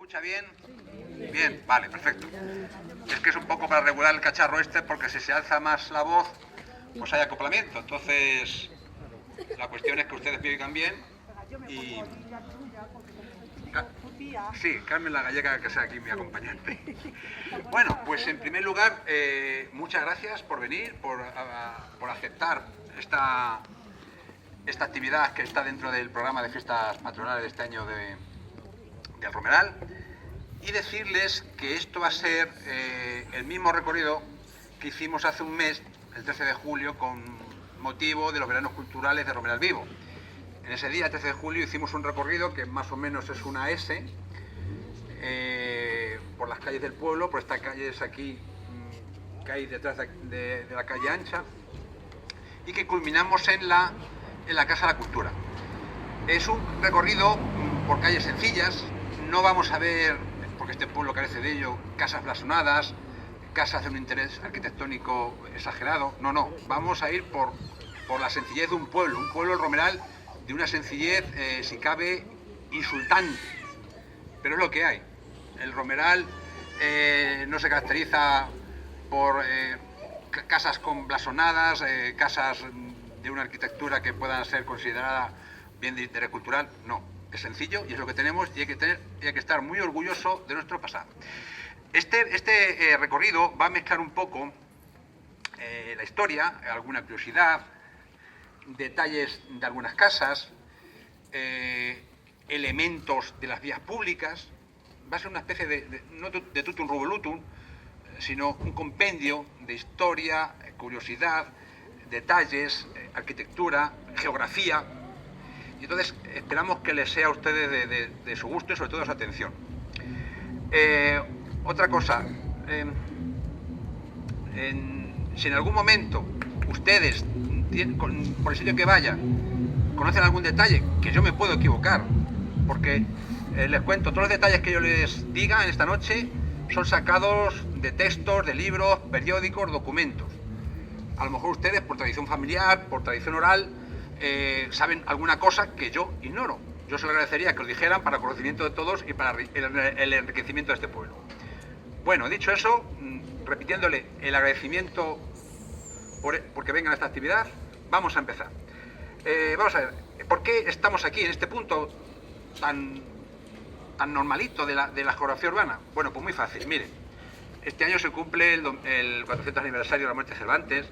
escucha bien? Bien, vale, perfecto. Es que es un poco para regular el cacharro este, porque si se alza más la voz, pues hay acoplamiento. Entonces, la cuestión es que ustedes me oigan bien y... Sí, Carmen la Gallega, que sea aquí mi acompañante. Bueno, pues en primer lugar, muchas gracias por venir, por aceptar esta actividad que está dentro del programa de fiestas patronales de este año del Romeral, y decirles que esto va a ser el mismo recorrido que hicimos hace un mes, el 13 de julio, con motivo de los veranos culturales de Romeral Vivo. En ese día, el 13 de julio, hicimos un recorrido que más o menos es una S, por las calles del pueblo, por esta calle es aquí, que hay detrás de la calle ancha, y que culminamos en la Casa de la Cultura. Es un recorrido por calles sencillas, no vamos a ver, porque este pueblo carece de ello, casas blasonadas, casas de un interés arquitectónico exagerado, no, vamos a ir por la sencillez de un pueblo el Romeral, de una sencillez, si cabe, insultante, pero es lo que hay. El Romeral no se caracteriza por casas con blasonadas, casas de una arquitectura que pueda ser considerada bien de interés cultural, no, es sencillo y es lo que tenemos, y hay que estar muy orgulloso de nuestro pasado. Este recorrido va a mezclar un poco la historia, alguna curiosidad, detalles de algunas casas, elementos de las vías públicas. Va a ser una especie no de totum revolutum, sino un compendio de historia, curiosidad, detalles, arquitectura, geografía. Y entonces esperamos que les sea a ustedes de su gusto y sobre todo de su atención. Otra cosa, si en algún momento ustedes, por el sitio que vayan, conocen algún detalle, que yo me puedo equivocar, porque les cuento, todos los detalles que yo les diga en esta noche son sacados de textos, de libros, periódicos, documentos. A lo mejor ustedes, por tradición familiar, por tradición oral, saben alguna cosa que yo ignoro. Yo se lo agradecería que os dijeran para conocimiento de todos y para el enriquecimiento de este pueblo. Bueno, dicho eso, repitiéndole el agradecimiento porque vengan a esta actividad, vamos a empezar. Vamos a ver, ¿por qué estamos aquí en este punto tan normalito de la geografía urbana? Bueno, pues muy fácil, miren. Este año se cumple el 400 aniversario de la muerte de Cervantes.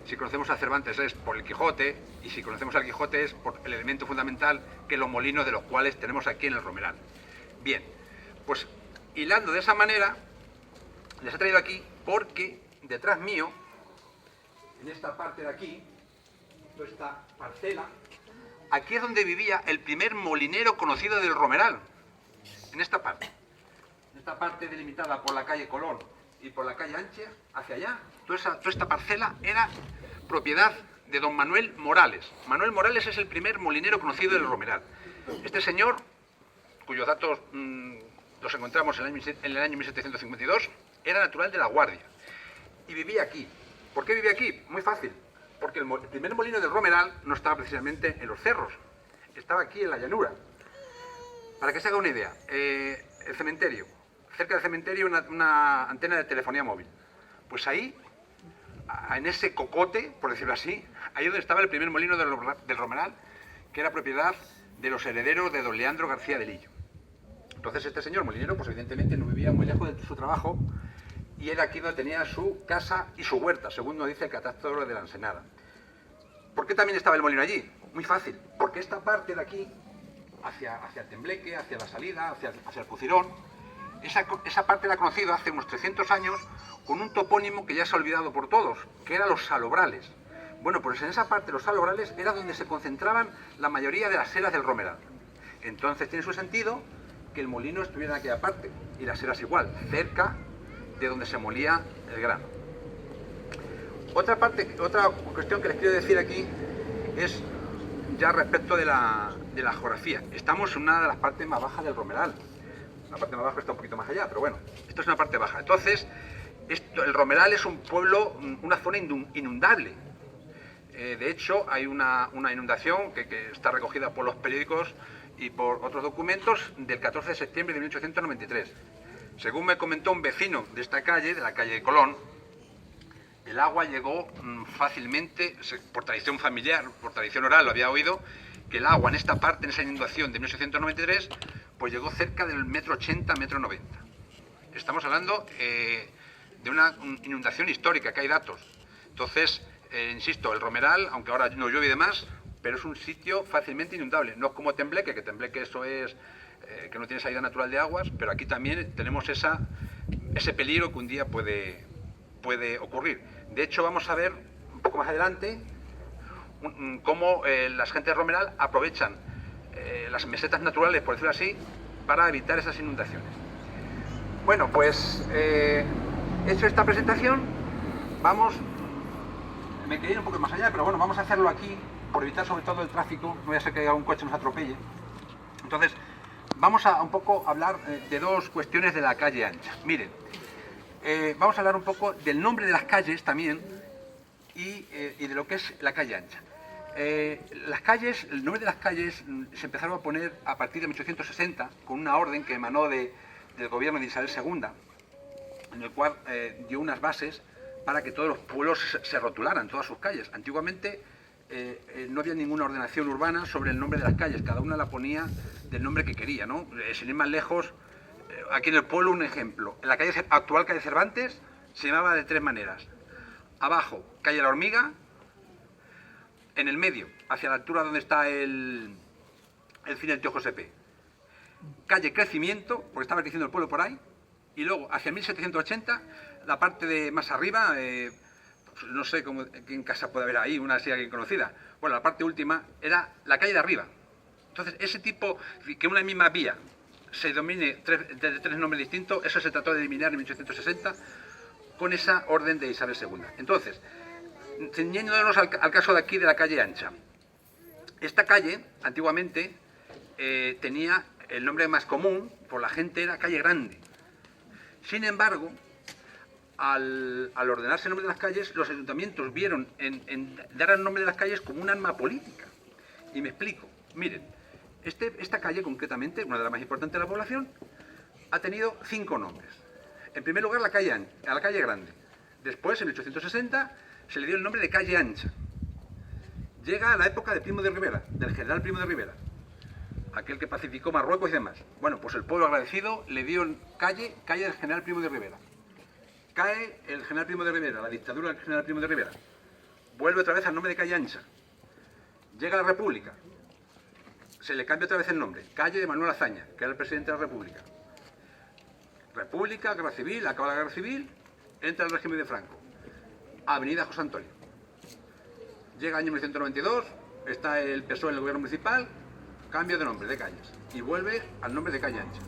Si conocemos a Cervantes es por el Quijote, y si conocemos al Quijote es por el elemento fundamental, que los molinos de los cuales tenemos aquí en el Romeral. Bien, pues hilando de esa manera, les he traído aquí porque detrás mío, en esta parte de aquí, toda esta parcela, aquí es donde vivía el primer molinero conocido del Romeral, en esta parte. Esta parte delimitada por la calle Colón y por la calle Ancha, hacia allá, toda esta parcela era propiedad de don Manuel Morales. Manuel Morales es el primer molinero conocido del Romeral. Este señor, cuyos datos los encontramos en el año 1752, era natural de La Guardia y vivía aquí. ¿Por qué vivía aquí? Muy fácil, porque el primer molino del Romeral no estaba precisamente en los cerros, estaba aquí en la llanura. Para que se haga una idea, el cementerio, cerca del cementerio una antena de telefonía móvil. Pues ahí, en ese cocote, por decirlo así, ahí donde estaba el primer molino del Romeral, que era propiedad de los herederos de don Leandro García de Lillo. Entonces este señor molinero, pues evidentemente no vivía muy lejos de su trabajo, y era aquí donde tenía su casa y su huerta, según nos dice el catastro de la Ensenada. ¿Por qué también estaba el molino allí? Muy fácil, porque esta parte de aquí, hacia el Tembleque, hacia la salida, hacia el Pucirón, esa parte la ha conocido hace unos 300 años con un topónimo que ya se ha olvidado por todos, que era los Salobrales. Bueno, pues en esa parte, los Salobrales, era donde se concentraban la mayoría de las eras del Romeral. Entonces tiene su sentido que el molino estuviera en aquella parte, y las eras igual, cerca de donde se molía el grano. Otra cuestión que les quiero decir aquí es ya respecto de la geografía. Estamos en una de las partes más bajas del Romeral. La parte más baja está un poquito más allá, pero bueno, esto es una parte baja. Entonces, el Romeral es un pueblo, una zona inundable. De hecho, hay una inundación que está recogida por los periódicos y por otros documentos del 14 de septiembre de 1893. Según me comentó un vecino de esta calle, de la calle de Colón, el agua llegó fácilmente, por tradición familiar, por tradición oral, lo había oído, que el agua en esta parte, en esa inundación de 1893, pues llegó cerca del 1,80 m, 1,90 m. Estamos hablando de una inundación histórica, que hay datos. Entonces, insisto, el Romeral, aunque ahora no llueve y demás, pero es un sitio fácilmente inundable. No es como Tembleque, que Tembleque eso es que no tiene salida natural de aguas, pero aquí también tenemos ese peligro que un día puede ocurrir. De hecho, vamos a ver un poco más adelante cómo las gentes de Romeral aprovechan las mesetas naturales, por decirlo así, para evitar esas inundaciones. Bueno, pues hecho esta presentación, me quería ir un poco más allá, pero bueno, vamos a hacerlo aquí, por evitar sobre todo el tráfico, no voy a ser que un coche nos atropelle. Entonces, vamos a un poco hablar de dos cuestiones de la calle ancha. Miren, vamos a hablar un poco del nombre de las calles también y de lo que es la calle ancha. Las calles, el nombre de las calles se empezaron a poner a partir de 1860 con una orden que emanó del gobierno de Isabel II, en el cual dio unas bases para que todos los pueblos se rotularan, todas sus calles. Antiguamente no había ninguna ordenación urbana sobre el nombre de las calles, cada una la ponía del nombre que quería, ¿no? Sin ir más lejos, aquí en el pueblo un ejemplo, en la actual calle Cervantes se llamaba de tres maneras: abajo, calle La Hormiga; en el medio, hacia la altura donde está el cine del Tío José, calle Crecimiento, porque estaba creciendo el pueblo por ahí; y luego hacia 1780, la parte de más arriba, no sé qué casa puede haber ahí, una así alguien conocida. Bueno, la parte última era la calle de arriba. Entonces, ese tipo, que una misma vía se domine de tres nombres distintos, eso se trató de eliminar en 1860 con esa orden de Isabel II. Entonces, ceñiéndonos al caso de aquí de la calle ancha. Esta calle, antiguamente, tenía el nombre más común, por la gente era calle grande. Sin embargo, al ordenarse el nombre de las calles, los ayuntamientos vieron en dar el nombre de las calles como un arma política. Y me explico. Miren, esta calle concretamente, una de las más importantes de la población, ha tenido 5 nombres. En primer lugar, a la calle grande. Después, en 1860, se le dio el nombre de calle ancha. Llega a la época de Primo de Rivera, del general Primo de Rivera, aquel que pacificó Marruecos y demás. Bueno, pues el pueblo agradecido le dio calle del general Primo de Rivera. Cae el general Primo de Rivera, la dictadura del general Primo de Rivera. Vuelve otra vez al nombre de calle ancha. Llega la República. Se le cambia otra vez el nombre. Calle de Manuel Azaña, que era el presidente de la República. República, Guerra Civil, acaba la Guerra Civil, entra el régimen de Franco. Avenida José Antonio. Llega el año 1992, está el PSOE en el gobierno municipal, cambio de nombre, de calles, y vuelve al nombre de calle ancha.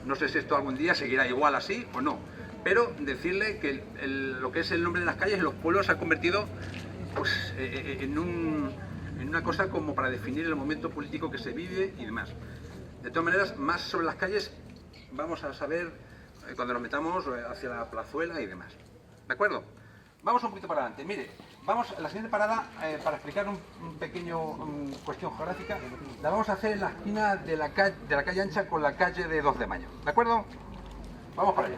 No sé si esto algún día seguirá igual así o no, pero decirle que lo que es el nombre de las calles en los pueblos se ha convertido pues, en una cosa como para definir el momento político que se vive y demás. De todas maneras, más sobre las calles vamos a saber cuando nos metamos hacia la plazuela y demás. ¿De acuerdo? Vamos un poquito para adelante. Mire, vamos a la siguiente parada, para explicar un pequeño cuestión geográfica, la vamos a hacer en la esquina de la calle ancha con la calle de 2 de Mayo. ¿De acuerdo? Vamos para allá.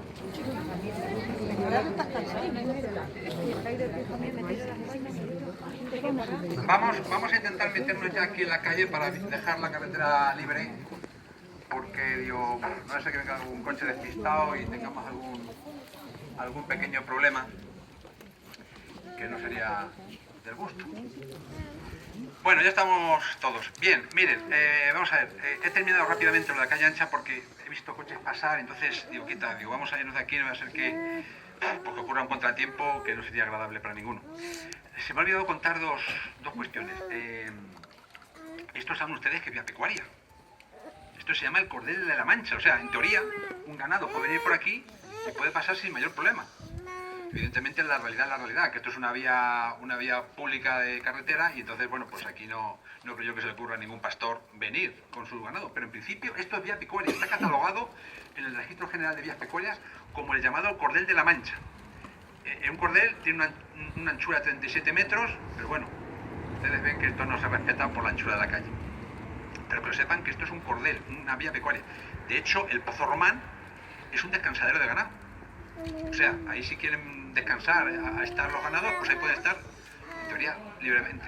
Vamos a intentar meternos ya aquí en la calle para dejar la carretera libre, porque digo, no sé que venga algún coche despistado y tengamos algún pequeño problema que no sería del gusto. Bueno, ya estamos todos. Bien, miren, vamos a ver, he terminado rápidamente lo de la calle ancha porque he visto coches pasar, entonces digo, vamos a irnos de aquí, no va a ser que porque ocurra un contratiempo que no sería agradable para ninguno. Se me ha olvidado contar dos cuestiones. Esto saben ustedes que es vía pecuaria. Esto se llama el Cordel de la Mancha, o sea, en teoría, un ganado puede venir por aquí y puede pasar sin mayor problema. Evidentemente la realidad es la realidad, que esto es una vía pública de carretera y entonces, bueno, pues aquí no creo yo que se le ocurra a ningún pastor venir con su ganado, pero en principio esto es vía pecuaria, está catalogado en el Registro General de Vías Pecuarias como el llamado Cordel de la Mancha. Un cordel tiene una anchura de 37 metros, pero bueno, ustedes ven que esto no se respeta por la anchura de la calle. pero que lo sepan que esto es un cordel, una vía pecuaria. De hecho, el Pozo Román es un descansadero de ganado. O sea, ahí si quieren descansar, a estar los ganados, pues ahí pueden estar, en teoría, libremente.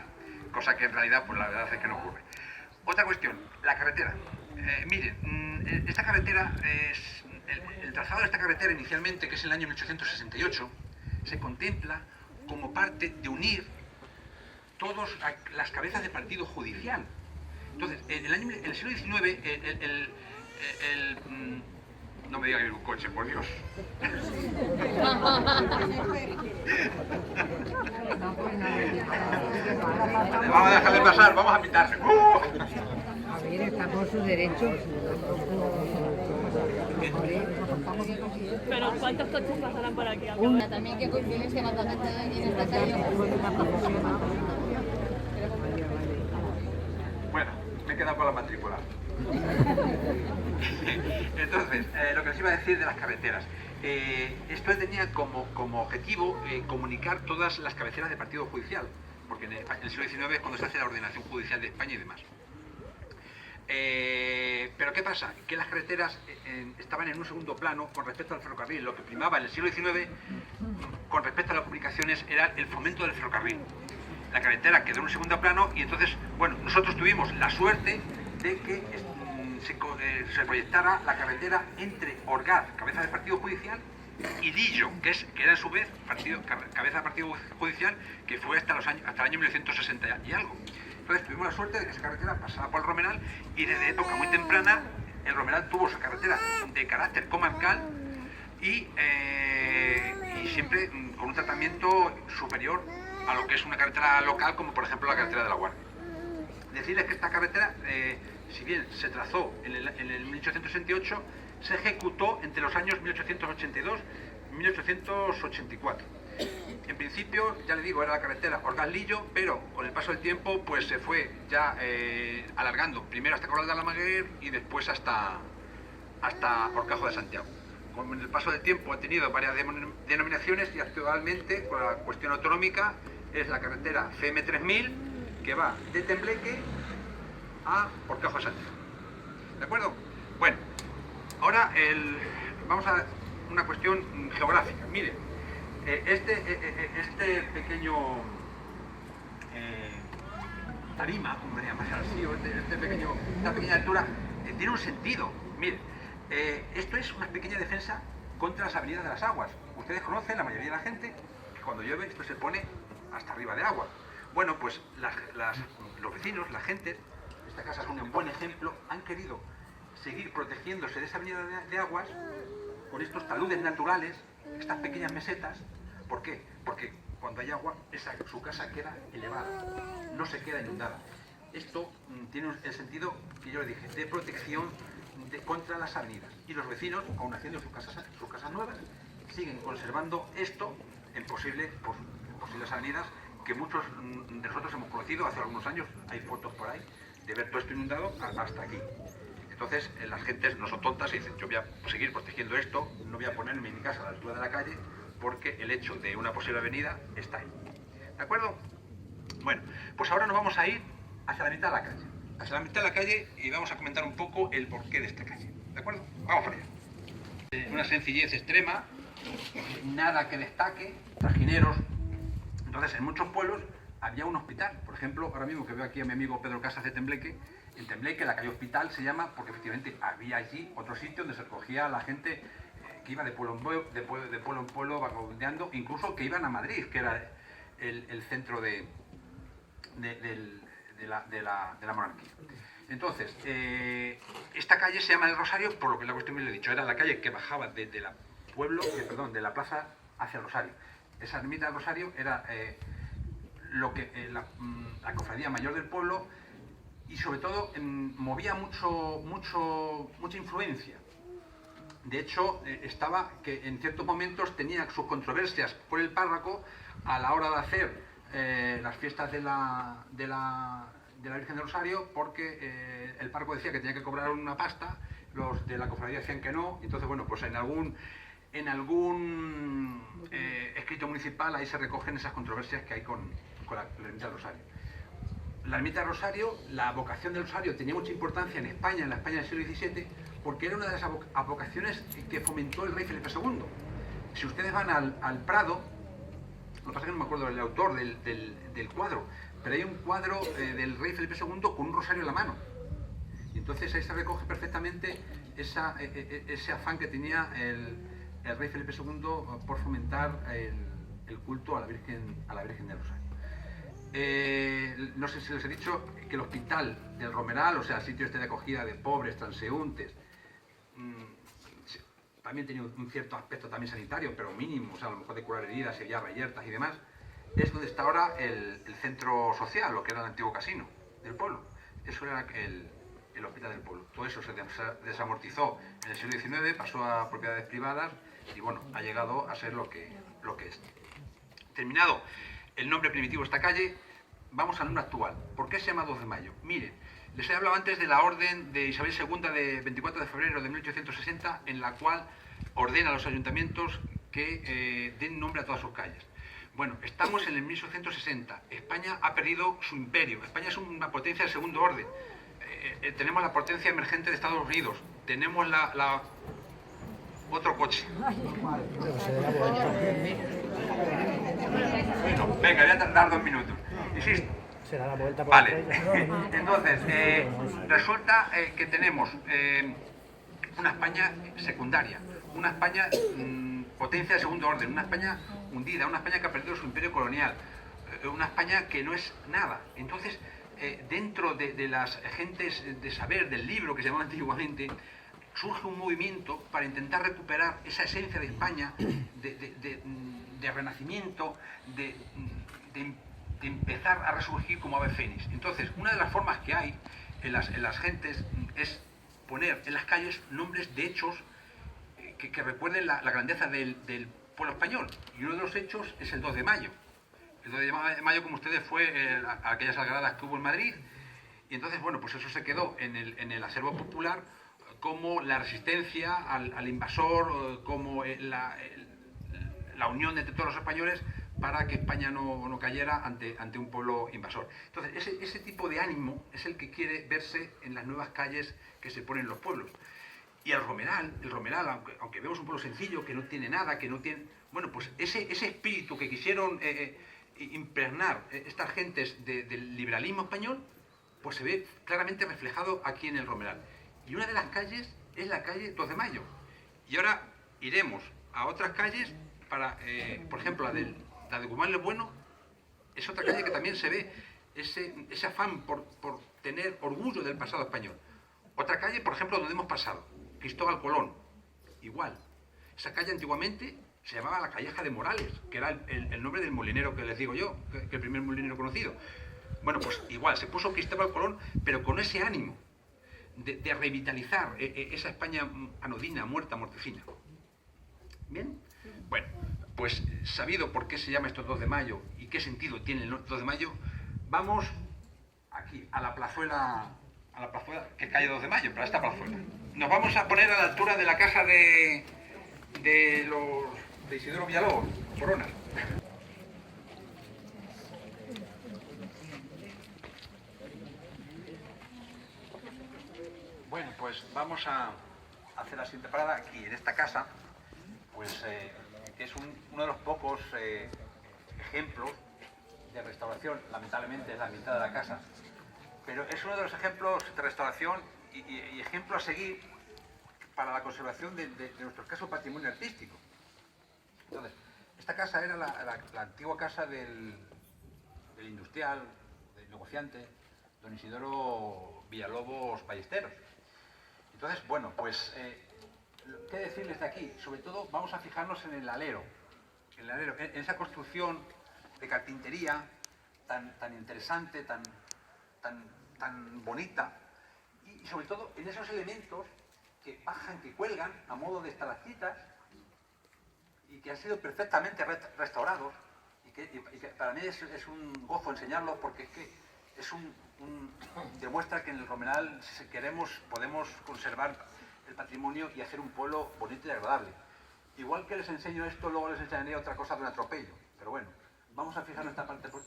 Cosa que en realidad, pues la verdad es que no ocurre. Otra cuestión, la carretera. Miren, esta carretera, el trazado de esta carretera inicialmente, que es en el año 1868, se contempla como parte de unir todas las cabezas de partido judicial. Entonces, en el siglo XIX, no me diga que era un coche, por Dios. Vamos a dejarle pasar, vamos a pitarle. A ver, está por sus derechos. Pero ¿cuántos coches pasarán por aquí? También qué coincidencia cuando gente aquí en esta calle. Bueno, me he quedado con la matrícula. Entonces, lo que les iba a decir de las carreteras. Esto tenía como objetivo comunicar todas las cabeceras de partido judicial, porque en el siglo XIX es cuando se hace la ordenación judicial de España y demás. Pero ¿qué pasa? Que las carreteras estaban en un segundo plano con respecto al ferrocarril. Lo que primaba en el siglo XIX con respecto a las comunicaciones era el fomento del ferrocarril. La carretera quedó en un segundo plano y entonces, bueno, nosotros tuvimos la suerte de que se proyectara la carretera entre Orgaz, cabeza de partido judicial, y Lillo, que era a su vez cabeza de partido judicial, que fue hasta el año 1960 y algo. Entonces tuvimos la suerte de que esa carretera pasaba por el Romeral y desde época muy temprana el Romeral tuvo esa carretera de carácter comarcal y siempre con un tratamiento superior a lo que es una carretera local, como por ejemplo la carretera de la Guardia. Decirles que esta carretera, si bien se trazó en el 1868, se ejecutó entre los años 1882 y 1884. En principio, ya le digo, era la carretera Orgaz-Lillo, pero con el paso del tiempo pues se fue ya alargando, primero hasta Corral de Alamaguer y después hasta Horcajo de Santiago. Con el paso del tiempo ha tenido varias denominaciones y actualmente, con la cuestión autonómica, es la carretera CM3000, que va de Tembleque a Horcajo de Santiago. ¿De acuerdo? Bueno, ahora vamos a una cuestión geográfica. Miren, este pequeño tarima, como podría llamar así, esta pequeña altura, tiene un sentido. Miren, esto es una pequeña defensa contra las avenidas de las aguas. Ustedes conocen, la mayoría de la gente, que cuando llueve esto se pone hasta arriba de agua. Bueno, pues los vecinos, la gente, esta casa es un buen ejemplo, han querido seguir protegiéndose de esa avenida de aguas con estos taludes naturales, estas pequeñas mesetas. ¿Por qué? Porque cuando hay agua, su casa queda elevada, no se queda inundada. Esto tiene el sentido que yo le dije, de protección contra las avenidas. Y los vecinos, aun haciendo sus casas nuevas, siguen conservando esto en posibles avenidas que muchos de nosotros hemos conocido hace algunos años. Hay fotos por ahí de ver todo esto inundado hasta aquí. Entonces las gentes no son tontas y dicen, yo voy a seguir protegiendo esto, no voy a ponerme en mi casa a la altura de la calle porque el hecho de una posible avenida está ahí. ¿De acuerdo? Bueno, pues ahora nos vamos a ir hacia la mitad de la calle. Hacia la mitad de la calle y vamos a comentar un poco el porqué de esta calle. ¿De acuerdo? Vamos para allá. Una sencillez extrema, nada que destaque, trajineros. Entonces, en muchos pueblos había un hospital. Por ejemplo, ahora mismo que veo aquí a mi amigo Pedro Casas de Tembleque, en Tembleque la calle Hospital se llama porque efectivamente había allí otro sitio donde se recogía a la gente que iba de pueblo en pueblo, vagabundeando, incluso que iban a Madrid, que era el centro de la monarquía. Entonces, esta calle se llama El Rosario, por lo que la cuestión me lo he dicho, era la calle que bajaba de la plaza hacia el Rosario. Esa ermita del Rosario era la cofradía mayor del pueblo y sobre todo movía mucha influencia. De hecho, estaba que en ciertos momentos tenía sus controversias por el párroco a la hora de hacer las fiestas de la Virgen del Rosario, porque el párroco decía que tenía que cobrar una pasta, los de la cofradía decían que no. Entonces, bueno, pues en algún escrito municipal ahí se recogen esas controversias que hay con la Virgen del Rosario. la ermita del Rosario, la vocación del Rosario tenía mucha importancia en España, en la España del siglo XVII, porque era una de las advocaciones que fomentó el rey Felipe II. Si ustedes van al Prado, lo que pasa es que no me acuerdo del autor del cuadro, pero hay un cuadro del rey Felipe II con un rosario en la mano. Y entonces ahí se recoge perfectamente ese afán que tenía el rey Felipe II por fomentar el culto a la Virgen del Rosario. No sé si les he dicho que el hospital del Romeral, o sea, el sitio este de acogida de pobres, transeúntes, también tenía un cierto aspecto también sanitario, pero mínimo, o sea, a lo mejor de curar heridas, sellar reyertas y demás, es donde está ahora el centro social, lo que era el antiguo casino del pueblo. Eso era el hospital del pueblo. Todo eso se desamortizó en el siglo XIX, pasó a propiedades privadas y bueno, ha llegado a ser lo que es. Terminado el nombre primitivo de esta calle, vamos al nombre actual. ¿Por qué se llama 2 de mayo? Miren, les he hablado antes de la orden de Isabel II de 24 de febrero de 1860, en la cual ordena a los ayuntamientos que den nombre a todas sus calles. Bueno, estamos en el 1860. España ha perdido su imperio. España es una potencia de segundo orden. Tenemos la potencia emergente de Estados Unidos. Tenemos otro coche. Bueno, venga, voy a tardar 2 minutos. Insisto. Se da la vuelta por Vale. Entonces, resulta que tenemos una España secundaria, una España potencia de segundo orden, una España hundida, una España que ha perdido su imperio colonial, una España que no es nada. Entonces, dentro de las gentes de saber, del libro que se llamaba antiguamente, surge un movimiento para intentar recuperar esa esencia de España, de renacimiento, de empezar a resurgir como ave fénix. Entonces, una de las formas que hay en las gentes es poner en las calles nombres de hechos que recuerden la grandeza del pueblo español. Y uno de los hechos es el 2 de mayo. El 2 de mayo, como ustedes, fue aquellas algaradas que hubo en Madrid. Y entonces, bueno, pues eso se quedó en el acervo popular como la resistencia al invasor, como la unión entre todos los españoles para que España no cayera ante un pueblo invasor. Entonces, ese tipo de ánimo es el que quiere verse en las nuevas calles que se ponen en los pueblos. Y el Romeral, aunque vemos un pueblo sencillo, que no tiene nada, que no tiene... Bueno, pues ese espíritu que quisieron impregnar estas gentes del liberalismo español, pues se ve claramente reflejado aquí en el Romeral. Y una de las calles es la calle 2 de Mayo. Y ahora iremos a otras calles para, por ejemplo, la de Guzmán el Bueno, es otra calle que también se ve ese afán por tener orgullo del pasado español. Otra calle, por ejemplo, donde hemos pasado, Cristóbal Colón, igual. Esa calle antiguamente se llamaba la Calleja de Morales, que era el nombre del molinero que les digo yo, que el primer molinero conocido. Bueno, pues igual, se puso Cristóbal Colón, pero con ese ánimo de revitalizar esa España anodina, muertecina. ¿Bien? Bueno, pues sabido por qué se llama esto 2 de mayo y qué sentido tiene el 2 de mayo, vamos aquí, a la plazuela que calle 2 de mayo, para esta plazuela. Nos vamos a poner a la altura de la casa de Isidoro Villalobos, Corona. Bueno, pues vamos a hacer la siguiente parada aquí, en esta casa, pues que es uno de los pocos ejemplos de restauración. Lamentablemente es la mitad de la casa, pero es uno de los ejemplos de restauración y ejemplo a seguir para la conservación de nuestro escaso patrimonio artístico. Entonces, esta casa era la antigua casa del industrial, del negociante, don Isidoro Villalobos Ballesteros. Entonces, bueno, pues, ¿qué decirles de aquí? Sobre todo vamos a fijarnos en el alero, en esa construcción de carpintería tan interesante, tan bonita, y sobre todo en esos elementos que bajan, que cuelgan a modo de estalactitas y que han sido perfectamente restaurados y que para mí es un gozo enseñarlos, porque es que demuestra que en el Romeral, si queremos, podemos conservar el patrimonio y hacer un pueblo bonito y agradable. Igual que les enseño esto, luego les enseñaré otra cosa de un atropello, pero bueno, vamos a fijarnos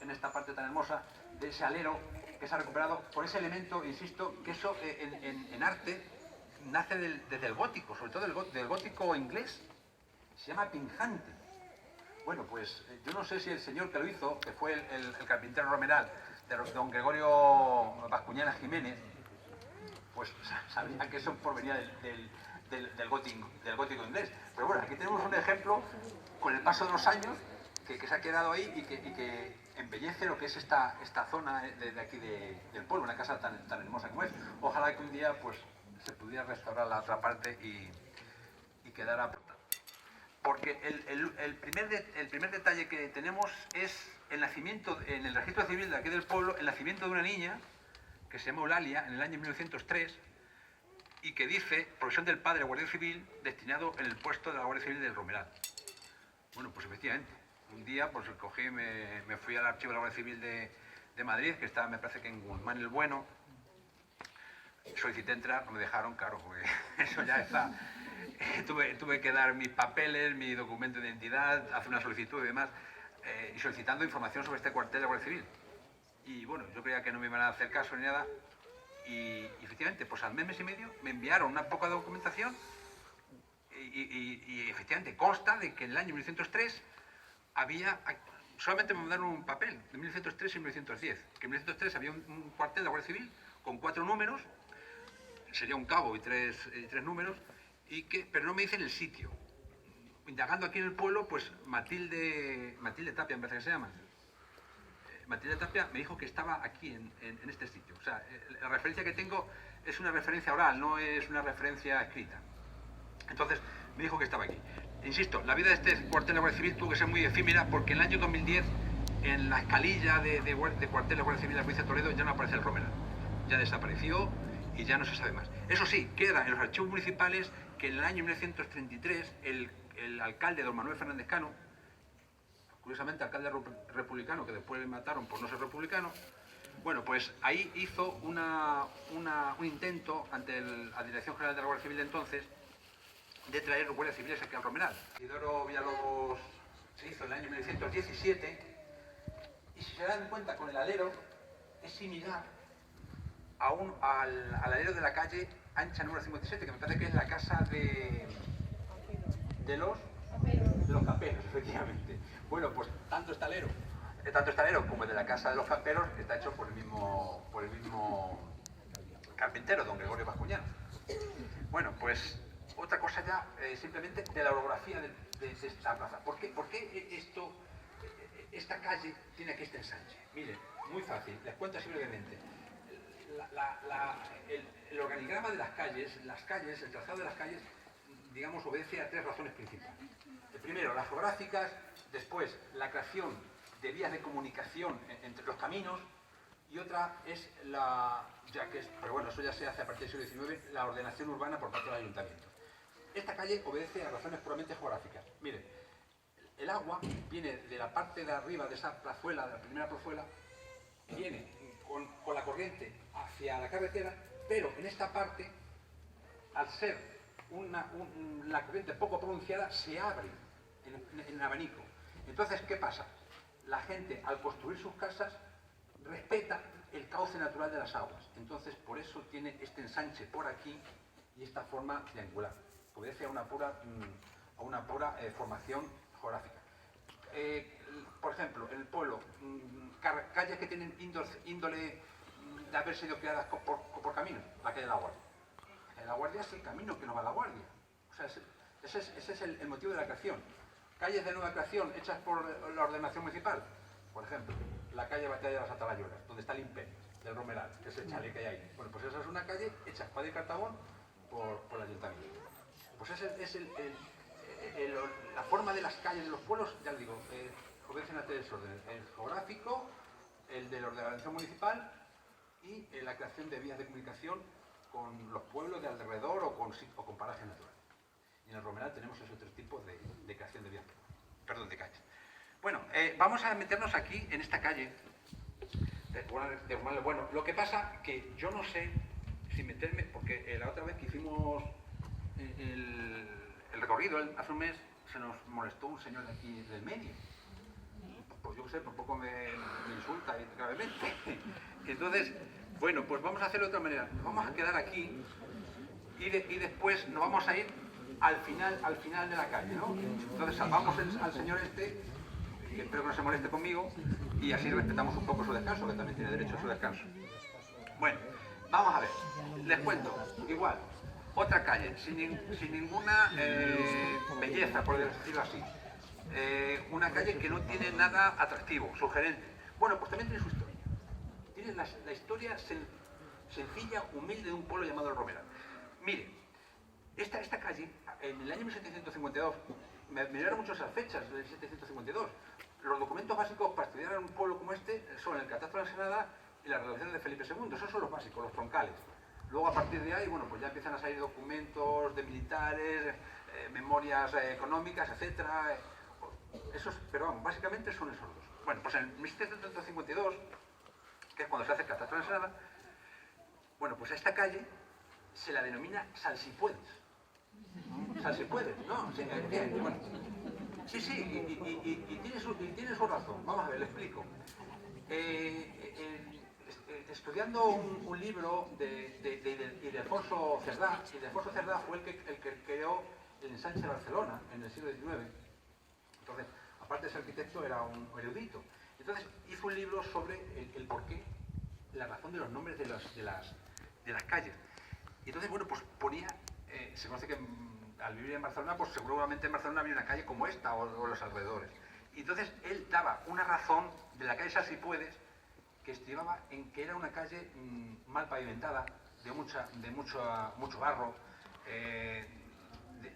en esta parte tan hermosa de ese alero que se ha recuperado por ese elemento, insisto, que eso en arte nace desde el gótico, sobre todo del gótico inglés. Se llama pinjante. Bueno, pues yo no sé si el señor que lo hizo, que fue el carpintero romeral de don Gregorio Bascuñana Jiménez, pues sabía que eso provenía del gótico inglés. Pero bueno, aquí tenemos un ejemplo con el paso de los años que se ha quedado ahí y que embellece lo que es esta zona de aquí del pueblo, una casa tan hermosa como es. Ojalá que un día pues se pudiera restaurar la otra parte y quedara... Porque el primer detalle que tenemos es el nacimiento, en el registro civil de aquí del pueblo, el nacimiento de una niña que se llama Eulalia en el año 1903 y que dice, profesión del padre guardia civil, destinado en el puesto de la Guardia Civil del Romeral. Bueno, pues efectivamente, un día pues cogí, me fui al archivo de la Guardia Civil de Madrid, que está, me parece que en Guzmán el Bueno, solicité entrar, no me dejaron, claro, porque eso ya está... Tuve que dar mis papeles, mi documento de identidad, hacer una solicitud y demás, y solicitando información sobre este cuartel de la Guardia Civil. Y bueno, yo creía que no me iban a hacer caso ni nada, y efectivamente, pues al mes y medio me enviaron una poca documentación y efectivamente consta de que en el año 1903 había... Solamente me mandaron un papel de 1903 y 1910, que en 1903 había un cuartel de la Guardia Civil con 4 números, sería un cabo y tres números, pero no me dicen el sitio. Indagando aquí en el pueblo, pues Matilde Tapia, me parece que se llama. Matilde Tapia me dijo que estaba aquí, en este sitio. O sea, la referencia que tengo es una referencia oral, no es una referencia escrita. Entonces, me dijo que estaba aquí. Insisto, la vida de este cuartel de la Guardia Civil tuvo que ser muy efímera porque en el año 2010, en la escalilla de cuartel de la Guardia Civil de la provincia de Toledo, ya no aparece el Romeral. Ya desapareció y ya no se sabe más. Eso sí, queda en los archivos municipales que en el año 1933 el alcalde don Manuel Fernández Cano, curiosamente alcalde republicano que después le mataron por no ser republicano, bueno, pues ahí hizo un intento ante la Dirección General de la Guardia Civil de entonces de traer guardias civiles aquí al Romeral. Isidoro Villalobos se hizo en el año 1917 y si se dan cuenta con el alero es similar al alero de la calle Ancha número 57, que me parece que es la casa de los camperos, efectivamente. Bueno, pues tanto este alero como el de la casa de los camperos está hecho por el mismo carpintero, don Gregorio Bascuñán. Bueno, pues otra cosa ya, simplemente de la orografía de esta plaza. ¿Por qué esta calle tiene aquí este ensanche? Miren, muy fácil, les cuento así brevemente. El organigrama de las calles, el trazado de las calles, digamos, obedece a 3 razones principales. Primero, las geográficas, después, la creación de vías de comunicación entre los caminos, y otra es pero bueno, eso ya se hace a partir del siglo XIX, la ordenación urbana por parte del ayuntamiento. Esta calle obedece a razones puramente geográficas. Miren, el agua viene de la parte de arriba de esa plazuela, de la primera plazuela, viene con la corriente hacia la carretera, pero en esta parte, al ser la corriente poco pronunciada, se abre en abanico. Entonces, ¿qué pasa? La gente, al construir sus casas, respeta el cauce natural de las aguas. Entonces, por eso tiene este ensanche por aquí y esta forma triangular. Obedece a una pura formación geográfica. Por ejemplo, en el pueblo, calles que tienen índole de haber sido creadas por caminos, la calle de la Guardia. La Guardia es el camino que nos va a la Guardia. O sea, ese es el motivo de la creación. Calles de nueva creación hechas por la ordenación municipal. Por ejemplo, la calle Batalla de las Atalayuelas, donde está el Imperio del Romeral, que es el chalet que hay ahí. Bueno, pues esa es una calle hecha en Padre Cartabón por el ayuntamiento. Pues ese es la forma de las calles de los pueblos, ya les digo, obedecen a 3 órdenes: el geográfico, el de la ordenación municipal y la creación de vías de comunicación con los pueblos de alrededor o con parajes naturales. Y en el Romeral tenemos esos 3 tipos de creación de vías, de calles. Bueno, vamos a meternos aquí en esta calle de Guzmán el Bueno. Lo que pasa que yo no sé si meterme, porque la otra vez que hicimos el recorrido, hace un mes, se nos molestó un señor de aquí del medio. Pues yo qué sé, tampoco me insulta gravemente. Entonces, bueno, pues vamos a hacerlo de otra manera. Nos vamos a quedar aquí y después nos vamos a ir al final de la calle, ¿no? Entonces salvamos al señor este, que espero que no se moleste conmigo, y así respetamos un poco su descanso, que también tiene derecho a su descanso. Bueno, vamos a ver, les cuento, igual, otra calle, sin ninguna belleza, por decirlo así. Una calle que no tiene nada atractivo, sugerente. Bueno, pues también tiene su historia. Tiene la historia sencilla, humilde de un pueblo llamado El Romeral. Mire, esta calle, en el año 1752, me dieron mucho esas fechas, del 1752. Los documentos básicos para estudiar un pueblo como este son el Catastro de la Ensenada y las relaciones de Felipe II. Esos son los básicos, los troncales. Luego, a partir de ahí, bueno, pues ya empiezan a salir documentos de militares, memorias económicas, etcétera. Pero vamos, básicamente son esos dos. Bueno, pues en 1752, que es cuando se hace el Catastro de la Ensenada, bueno, pues a esta calle se la denomina Salsipuedes. Salsipuedes, ¿no? Sí, bueno. Sí, y tiene su razón. Vamos a ver, le explico. Estudiando un libro de Ildefonso Cerdá, Ildefonso Cerdá fue el que creó el ensanche de Barcelona en el siglo XIX. Entonces, aparte de ser arquitecto, era un erudito. Entonces, hizo un libro sobre el porqué, la razón de los nombres de las calles. Y entonces, bueno, pues ponía, se conoce que al vivir en Barcelona, pues seguramente en Barcelona había una calle como esta o los alrededores. Y entonces él daba una razón de la calle Salsipuedes que estribaba en que era una calle mal pavimentada, de mucho barro,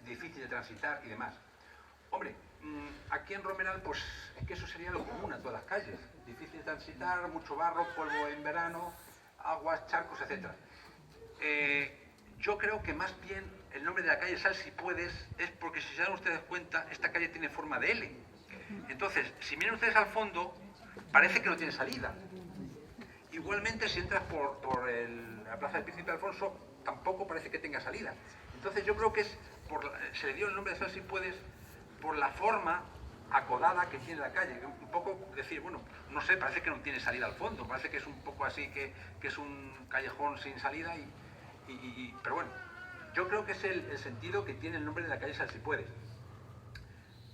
difícil de transitar y demás. Hombre, aquí en Romeral, pues es que eso sería lo común a todas las calles. Difícil de transitar, mucho barro, polvo en verano, aguas, charcos, etc. Yo creo que más bien el nombre de la calle Salsipuedes es porque, si se dan ustedes cuenta, esta calle tiene forma de L. Entonces, si miran ustedes al fondo, parece que no tiene salida. Igualmente, si entras por la Plaza del Príncipe Alfonso, tampoco parece que tenga salida. Entonces, yo creo que se le dio el nombre de Salsipuedes por la forma acodada que tiene la calle. Un poco decir, bueno, no sé, parece que no tiene salida al fondo, parece que es un poco así, que es un callejón sin salida, pero bueno, yo creo que es el sentido que tiene el nombre de la calle Salsipuedes.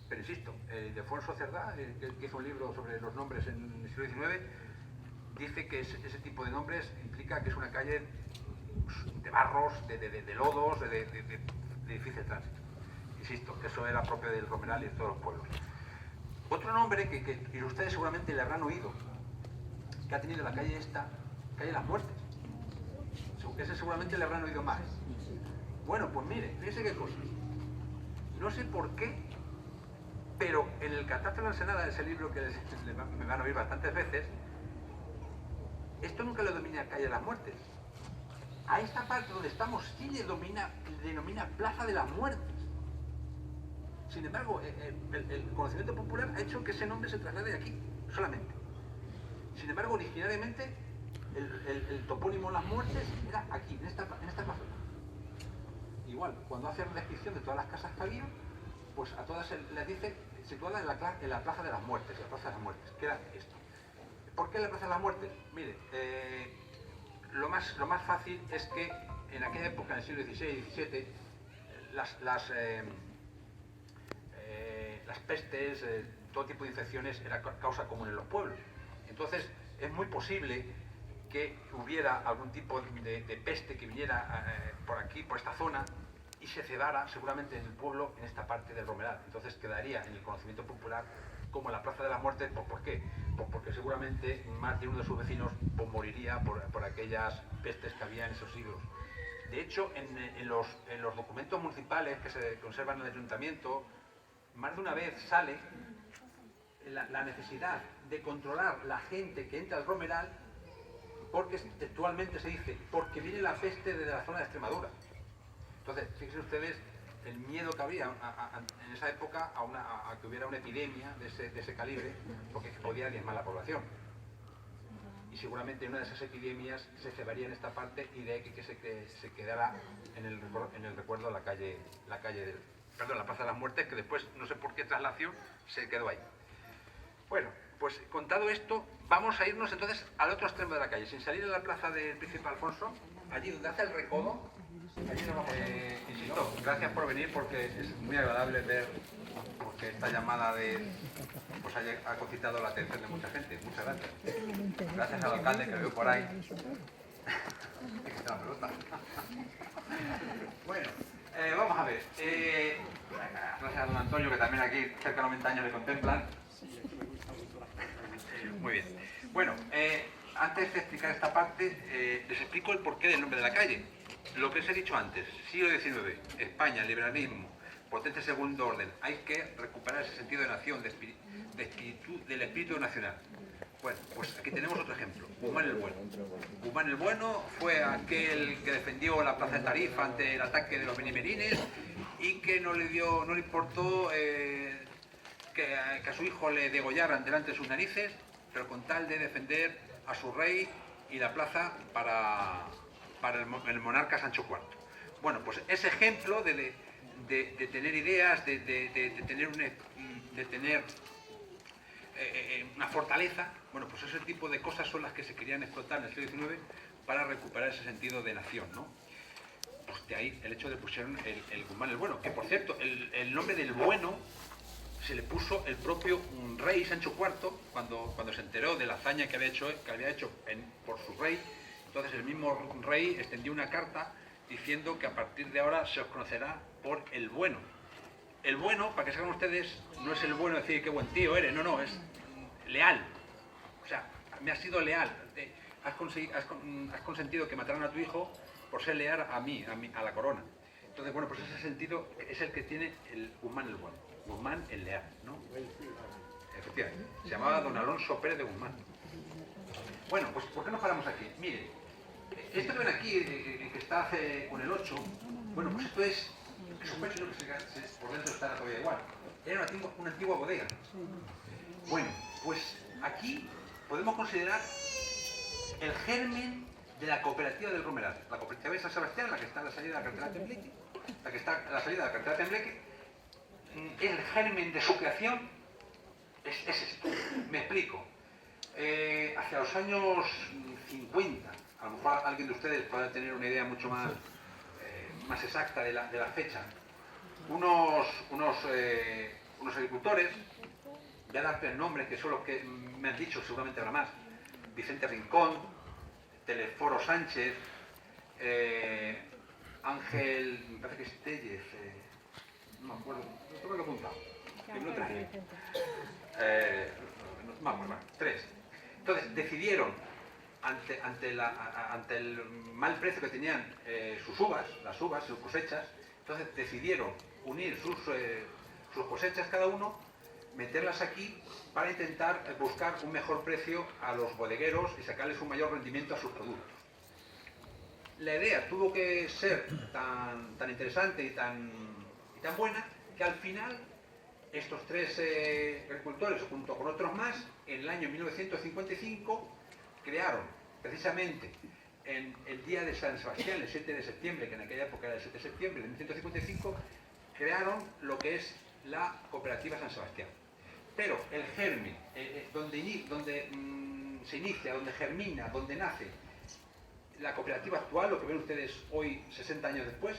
Pero insisto, Ildefonso Cerdá, que hizo un libro sobre los nombres en el siglo XIX, dice que ese tipo de nombres implica que es una calle de barros, de lodos, de difícil tránsito. Insisto, que eso era propio del Romeral y de todos los pueblos. Otro nombre que ustedes seguramente le habrán oído, que ha tenido la calle esta, calle Las Muertes. Ese seguramente le habrán oído más. Bueno, pues mire, fíjense qué cosa. No sé por qué, pero en el Catastro de la Ensenada, ese libro que me van a oír bastantes veces, esto nunca lo denomina calle Las Muertes. A esta parte donde estamos sí le denomina Plaza de las Muertes. Sin embargo, el conocimiento popular ha hecho que ese nombre se traslade aquí, solamente. Sin embargo, originariamente, el topónimo Las Muertes era aquí, en esta plaza. Igual, cuando hace la descripción de todas las casas que había, pues a todas les dice situada en la Plaza de las Muertes, que era esto. ¿Por qué la Plaza de las Muertes? Mire, lo más fácil es que en aquella época, en el siglo XVI y XVII, las pestes, todo tipo de infecciones era causa común en los pueblos. Entonces, es muy posible que hubiera algún tipo de peste que viniera por aquí, por esta zona, y se cebara seguramente en el pueblo, en esta parte del Romeral. Entonces quedaría en el conocimiento popular como la Plaza de la Muerte. ¿Por qué? Pues porque seguramente más de uno de sus vecinos moriría por aquellas pestes que había en esos siglos. De hecho, en los documentos municipales que se conservan en el ayuntamiento, más de una vez sale la necesidad de controlar la gente que entra al Romeral, porque textualmente se dice, porque viene la peste desde la zona de Extremadura. Entonces, fíjense ustedes el miedo que había en esa época a que hubiera una epidemia de ese calibre, porque podía diezmar la población. Y seguramente una de esas epidemias se cebaría en esta parte, y de ahí que se quedara en el recuerdo la Plaza de las Muertes, que después, no sé por qué traslación, se quedó ahí. Bueno, pues contado esto, vamos a irnos entonces al otro extremo de la calle, sin salir a la plaza del Príncipe Alfonso, allí donde hace el recodo. Allí nos vamos. Insisto, gracias por venir porque es muy agradable ver porque esta llamada pues ha concitado la atención de mucha gente. Muchas gracias. Gracias al alcalde que veo por ahí. Bueno, vamos a ver. Gracias a don Antonio, que también aquí cerca de 90 años le contemplan. Muy bien. Bueno, antes de explicar esta parte, les explico el porqué del nombre de la calle. Lo que os he dicho antes, siglo XIX, España, liberalismo, potencia segundo orden. Hay que recuperar ese sentido de nación, del espíritu nacional. Bueno, pues aquí tenemos otro ejemplo, Guzmán el Bueno. Guzmán el Bueno fue aquel que defendió la plaza de Tarifa ante el ataque de los benimerines y que no le importó que a su hijo le degollaran delante de sus narices, pero con tal de defender a su rey y la plaza para el monarca Sancho IV. Bueno, pues ese ejemplo de tener ideas, de tener una fortaleza, bueno, pues ese tipo de cosas son las que se querían explotar en el siglo XIX para recuperar ese sentido de nación, ¿no? Pues de ahí el hecho de pusieron el Guzmán el Bueno, que por cierto, el nombre del Bueno se le puso el propio rey Sancho IV cuando se enteró de la hazaña que había hecho por su rey. Entonces el mismo rey extendió una carta diciendo que a partir de ahora se os conocerá por el Bueno. El Bueno, para que sepan ustedes, no es el bueno decir qué buen tío eres, no, es leal. O sea, me has sido leal. Has consentido que mataran a tu hijo por ser leal a mí, a la corona. Entonces, bueno, pues ese sentido es el que tiene el Guzmán el Bueno. Guzmán el leal, ¿no? Efectivamente. Se llamaba don Alonso Pérez de Guzmán. Bueno, pues ¿por qué nos paramos aquí? Miren, esto que ven aquí, que está con el 8, bueno, pues esto es, sospecho que por dentro está todavía igual. Era una antigua bodega. Bueno, pues aquí podemos considerar el germen de la cooperativa del Romeral. La cooperativa de San Sebastián, la que está a la salida de la carretera Tembleque, el germen de su creación es esto. Me explico. Hacia los años 50, a lo mejor alguien de ustedes podrá tener una idea mucho más exacta de la fecha, unos agricultores, voy a darte el nombre, que son los que me han dicho, seguramente habrá más: Vicente Rincón, Telesforo Sánchez, Ángel, me parece que es Tellez, no me acuerdo, lo tengo que apuntar, que me lo traje. No me acuerdo, tres. Entonces decidieron, ante el mal precio que tenían las uvas, sus cosechas, entonces decidieron unir sus cosechas cada uno, meterlas aquí para intentar buscar un mejor precio a los bodegueros y sacarles un mayor rendimiento a sus productos. La idea tuvo que ser tan interesante y tan buena que al final estos tres agricultores, junto con otros más, en el año 1955 crearon, precisamente en el día de San Sebastián, el 7 de septiembre, que en aquella época era el 7 de septiembre de 1955, crearon lo que es la cooperativa San Sebastián. Pero el germen, donde se inicia, donde germina, donde nace la cooperativa actual, lo que ven ustedes hoy, 60 años después,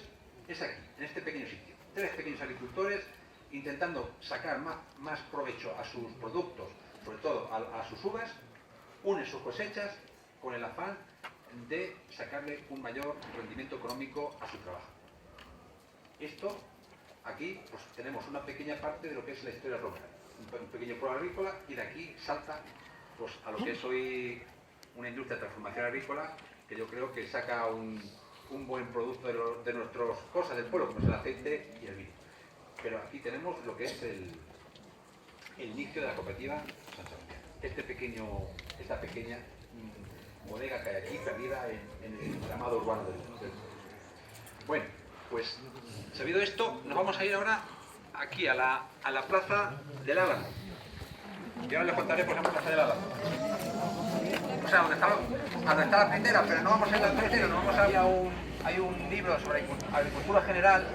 es aquí, en este pequeño sitio. Tres pequeños agricultores intentando sacar más provecho a sus productos, sobre todo a sus uvas, unen sus cosechas con el afán de sacarle un mayor rendimiento económico a su trabajo. Esto, aquí, pues tenemos una pequeña parte de lo que es la historia romana, un pequeño pueblo agrícola, y de aquí salta pues, a lo que es hoy una industria de transformación agrícola, que yo creo que saca un buen producto de nuestras cosas del pueblo, como es el aceite y el vino. Pero aquí tenemos lo que es el inicio de la cooperativa San Sebastián. Esta pequeña bodega que hay aquí, perdida en el entramado urbano del pueblo. Bueno, pues sabido esto, nos vamos a ir ahora aquí a la plaza del Álamo. Y ahora les contaré por ejemplo la plaza del Álamo. O sea, donde está la fritera, pero no vamos a ir a la fritera, no vamos a ir hay un libro sobre agricultura general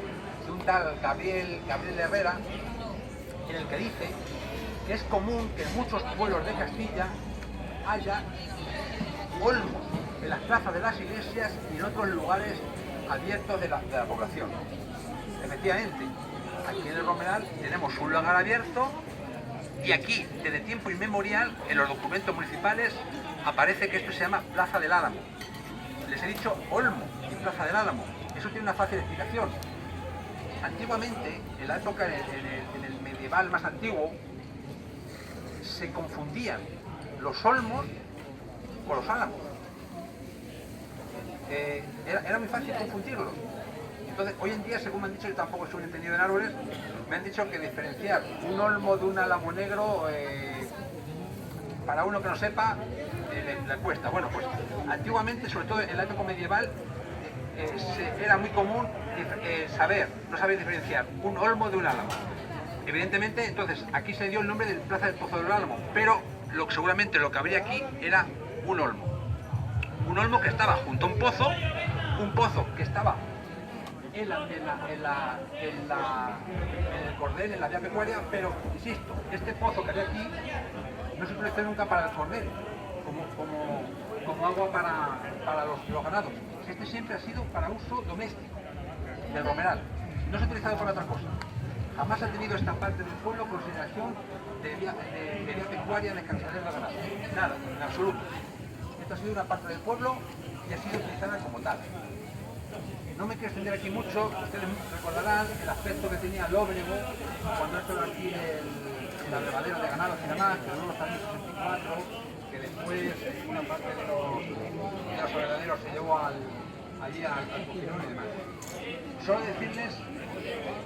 de un tal Gabriel Herrera, en el que dice que es común que en muchos pueblos de Castilla haya olmos en las plazas de las iglesias y en otros lugares abiertos de la población. Efectivamente, aquí en el Romeral tenemos un lugar abierto y aquí, desde tiempo inmemorial, en los documentos municipales aparece que esto se llama Plaza del Álamo. Les he dicho Olmo y Plaza del Álamo. Eso tiene una fácil explicación. Antiguamente, en la época, en el medieval más antiguo, se confundían los olmos con los álamos. Era muy fácil confundirlos. Entonces, hoy en día, según me han dicho, yo tampoco soy un entendido en árboles, me han dicho que diferenciar un olmo de un álamo negro, para uno que no sepa, le cuesta. Bueno, pues antiguamente, sobre todo en la época medieval, era muy común no saber diferenciar un olmo de un álamo. Evidentemente, entonces, aquí se dio el nombre de Plaza del Pozo del Álamo, pero seguramente lo que habría aquí era un olmo. Un olmo que estaba junto a un pozo que estaba en el cordel, en la vía pecuaria, pero, insisto, este pozo que había aquí no se utilizó nunca para el cordel, como agua para los ganados. Este siempre ha sido para uso doméstico del Romeral, no se ha utilizado para otra cosa. Jamás ha tenido esta parte del pueblo consideración de vía pecuaria de cansadero de ganado. Nada, en absoluto. Esto ha sido una parte del pueblo y ha sido utilizada como tal. No me quiero extender aquí mucho, ustedes recordarán el aspecto que tenía Lóbrego cuando esto era aquí el abrevadero de ganado y demás, que luego salió en 64, que después una parte de los abrevadaderos se llevó allí al Cojirón y demás. Solo decirles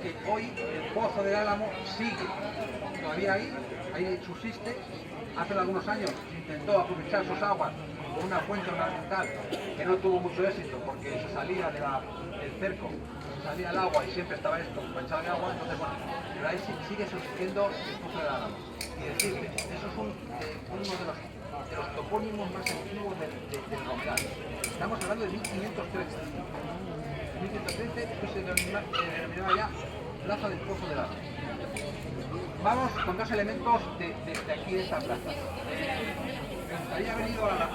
que hoy el Pozo del Álamo sigue todavía ahí subsiste. Hace algunos años intentó aprovechar sus aguas con una fuente ornamental que no tuvo mucho éxito porque se salía del cerco, se salía el agua y siempre estaba esto manchado de agua. Entonces, bueno, pero ahí sigue subsistiendo el Pozo del Álamo. Y decirles, eso es uno de los topónimos más antiguos del Romeral. Estamos hablando de 1513. 1513 esto se denominaba ya Plaza del Pozo del Álamo. Vamos con dos elementos de aquí de esta plaza. Me gustaría haber ido a la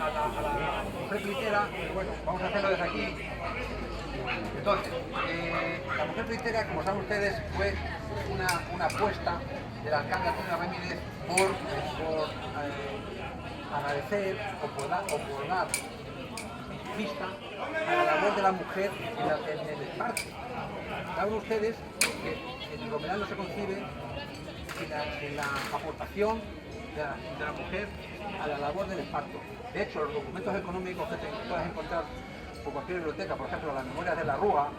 mujer pleitera, pero bueno, vamos a hacerlo desde aquí. Entonces, la mujer pleitera, como saben ustedes, fue una apuesta del alcalde Antonio Ramírez por agradecer o por dar vista a la labor de la mujer en el esparto. Saben ustedes que el Romeral no se concibe sin la aportación de la mujer a la labor del esparto. De hecho, los documentos económicos que puedes encontrar por cualquier biblioteca, por ejemplo, las memorias de la Rúa,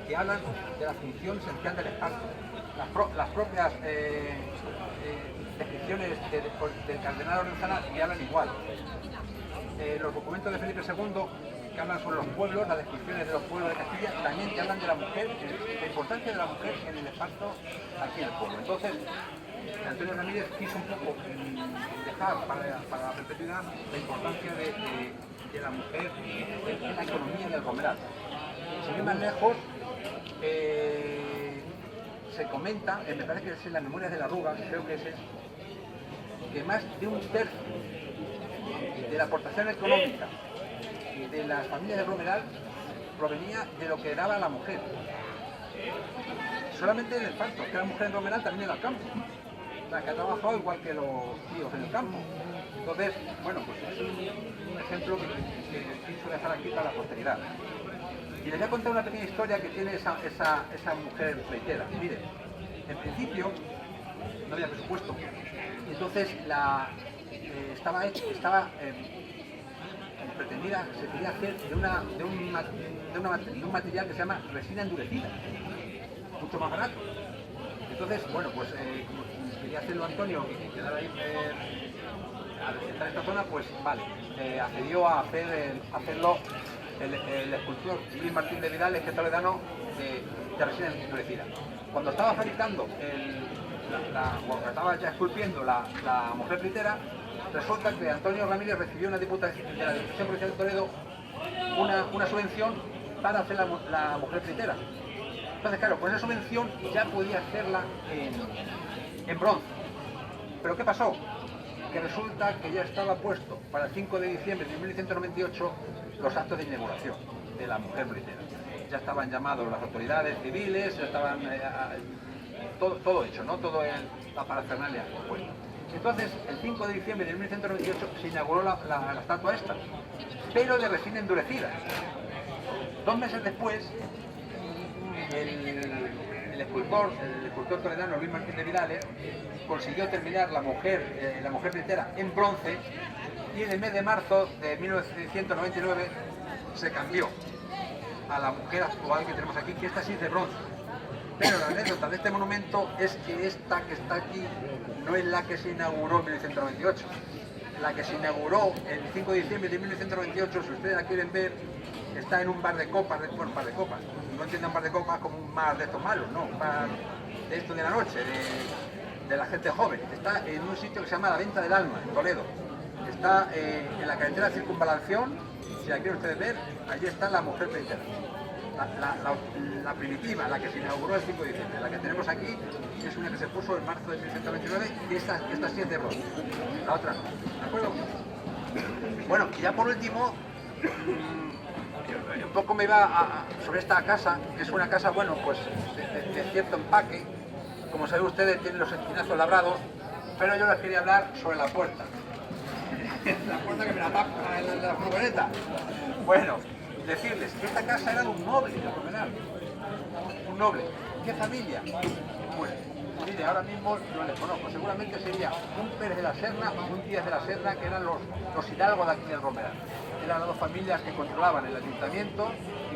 que hablan de la función esencial del esparto. Las propias descripciones del cardenal Lorenzana que hablan igual. Los documentos de Felipe II que hablan sobre los pueblos, las descripciones de los pueblos de Castilla, también que hablan de la mujer, la importancia de la mujer en el esparto aquí en el pueblo. Entonces, Antonio Ramírez quiso un poco dejar para la perpetuidad la importancia de la mujer en la economía del Romeral. Sin ir más lejos, se comenta, me parece que es en las memorias de la Rúa, creo que es que más de un tercio de la aportación económica de las familias del Romeral provenía de lo que daba la mujer. Solamente en el esparto, que la mujer en Romeral también en el campo. O sea, que ha trabajado igual que los tíos en el campo. Entonces, bueno, pues es un ejemplo que quiso dejar aquí para la posteridad. Y les voy a contar una pequeña historia que tiene esa mujer pleitera. Miren, en principio no había presupuesto. Entonces pretendida, se quería hacer de un material que se llama resina endurecida, mucho más barato. Entonces, bueno, pues como quería hacerlo Antonio y quedar ahí al estar en esta zona, pues vale, accedió a hacerlo el escultor Luis Martín de Vidal, que toledano de resina endurecida. Cuando estaba fabricando cuando estaba ya esculpiendo la mujer pleitera, resulta que Antonio Ramírez recibió de la Diputación Provincial de Toledo una subvención para hacer la mujer pleitera. Entonces, claro, con esa subvención ya podía hacerla en bronce. pero ¿qué pasó? Que resulta que ya estaba puesto para el 5 de diciembre de 1998 los actos de inauguración de la mujer militera. Ya estaban llamados las autoridades civiles, ya estaban todo hecho, ¿no? Todo la parafernalia puesta. Entonces, el 5 de diciembre de 1998 se inauguró la estatua esta, pero de resina endurecida. 2 meses después, el escultor toledano Luis Martín de Vidales consiguió terminar la mujer militera en bronce, y en el mes de marzo de 1999 se cambió a la mujer actual que tenemos aquí, que esta sí es de bronce. Pero la anécdota de este monumento es que esta que está aquí no es la que se inauguró en 1998. La que se inauguró el 5 de diciembre de 1998, si ustedes la quieren ver, está en un bar de copas, bueno, bar de copas. No entiendan bar de copas como un bar de estos malos, no, un bar de esto de la noche, de la gente joven. Está en un sitio que se llama La Venta del Alma, en Toledo. Está en la carretera de Circunvalación. Si la quieren ustedes ver, allí está la mujer militera. La primitiva, la que se inauguró el 5 de diciembre. La que tenemos aquí es una que se puso en marzo de 1929, y esta sí es de bronce. La otra no. ¿De acuerdo? Bueno, y ya por último, un poco me iba sobre esta casa, que es una casa, bueno, pues de cierto empaque. Como saben ustedes, tiene los esquinazos labrados, pero yo les quería hablar sobre la puerta. La puerta que me la tapa la furgoneta. Bueno, decirles que esta casa era de un noble de Romeral. Un noble. ¿Qué familia? Pues, mire, ahora mismo no les conozco. Seguramente sería un Pérez de la Serna o un Díaz de la Serna, que eran los hidalgos de aquí del Romeral. Eran las 2 familias que controlaban el ayuntamiento.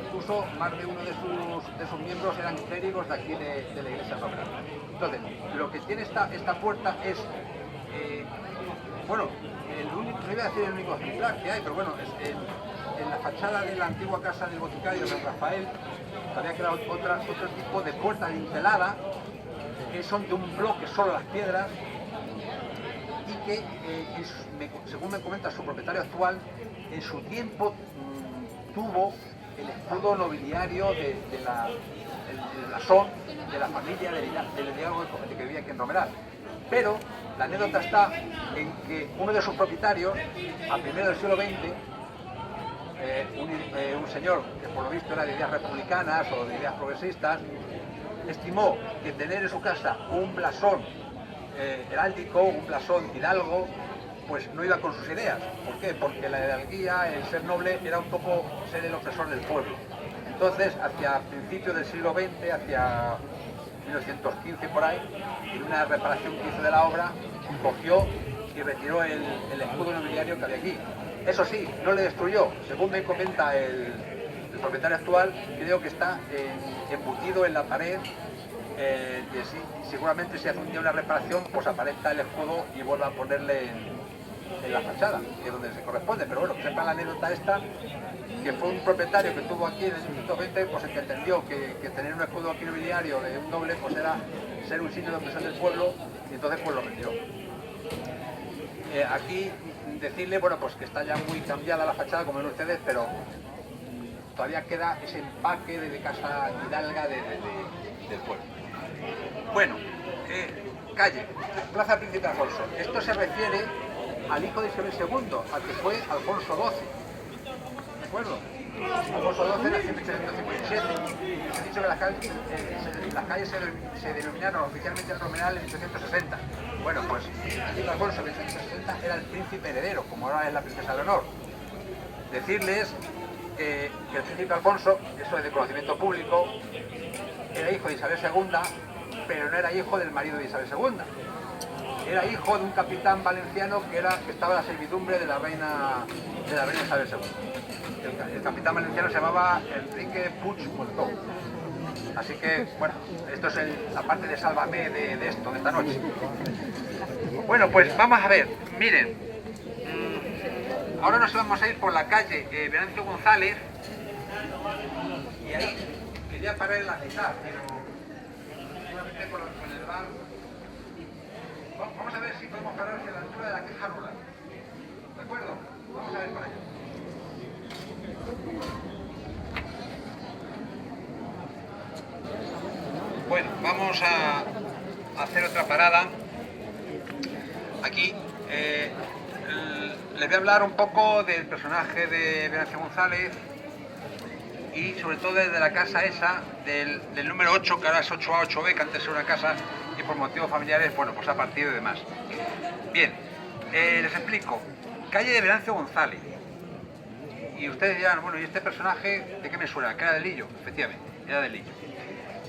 Incluso más de uno de sus miembros eran clérigos de aquí de la iglesia de Romeral. Entonces, lo que tiene esta puerta es, bueno, no iba a decir el único ejemplar que hay, pero bueno, en la fachada de la antigua casa del boticario de Rafael todavía queda otro tipo de puerta dintelada, que son de un bloque solo las piedras, y que, según me comenta su propietario actual, en su tiempo tuvo el escudo nobiliario del blasón de la familia del hidalgo que vivía aquí en Romeral. Pero la anécdota está en que uno de sus propietarios, a primeros del siglo XX, un señor que por lo visto era de ideas republicanas o de ideas progresistas, estimó que tener en su casa un blasón heráldico, un blasón hidalgo, pues no iba con sus ideas. ¿Por qué? Porque la hidalguía, el ser noble, era un poco ser el opresor del pueblo. Entonces, hacia principios del siglo XX, hacia 1915 por ahí, en una reparación que hizo de la obra, cogió y retiró el escudo nobiliario que había aquí. Eso sí, no le destruyó. Según me comenta el propietario actual, creo que está embutido en la pared, que sí, seguramente si hace un día una reparación, pues aparezca el escudo y vuelva a ponerle en la fachada, que es donde se corresponde. Pero bueno, sepa la anécdota esta, que fue un propietario que tuvo aquí en el 1920, pues el que entendió que tener un escudo aquí nobiliario de un noble, pues era ser un sitio de opresión del pueblo, y entonces pues lo retiró. Aquí decirle, bueno, pues que está ya muy cambiada la fachada, como ven ustedes, pero todavía queda ese empaque de casa hidalga del pueblo. Bueno, calle, Plaza Príncipe Alfonso. Esto se refiere al hijo de Isabel II, al que fue Alfonso XII. ¿De acuerdo? Alfonso XII nació en 1857. Se ha dicho que las calles se denominaron oficialmente en Romeral en 1860. Bueno, pues el Alfonso en 1860 era el príncipe heredero, como ahora es la princesa Leonor. Decirles que el príncipe Alfonso, eso es de conocimiento público, era hijo de Isabel II, pero no era hijo del marido de Isabel II. Era hijo de un capitán valenciano que estaba a la servidumbre de la reina Isabel II. El capitán valenciano se llamaba Enrique Puig Montó. Así que, bueno, esto es la parte de sálvame de esto, de esta noche. Bueno, pues vamos a ver, miren. Ahora nos vamos a ir por la calle Venancio González, y ahí quería parar en la mitad, pero seguramente con el bar. Vamos a ver si podemos parar hacia la altura de la Caja Rural. ¿De acuerdo? Vamos a ver para allá. Bueno, vamos a hacer otra parada. aquí les voy a hablar un poco del personaje de Venancio González y sobre todo desde la casa esa del número 8, que ahora es 8A, 8B, que antes era una casa y por motivos familiares, bueno, pues ha partido y demás. Bien, les explico. Calle de Venancio González. Y ustedes dirán, bueno, ¿y este personaje de qué me suena? Que era de Lillo, efectivamente, era de Lillo.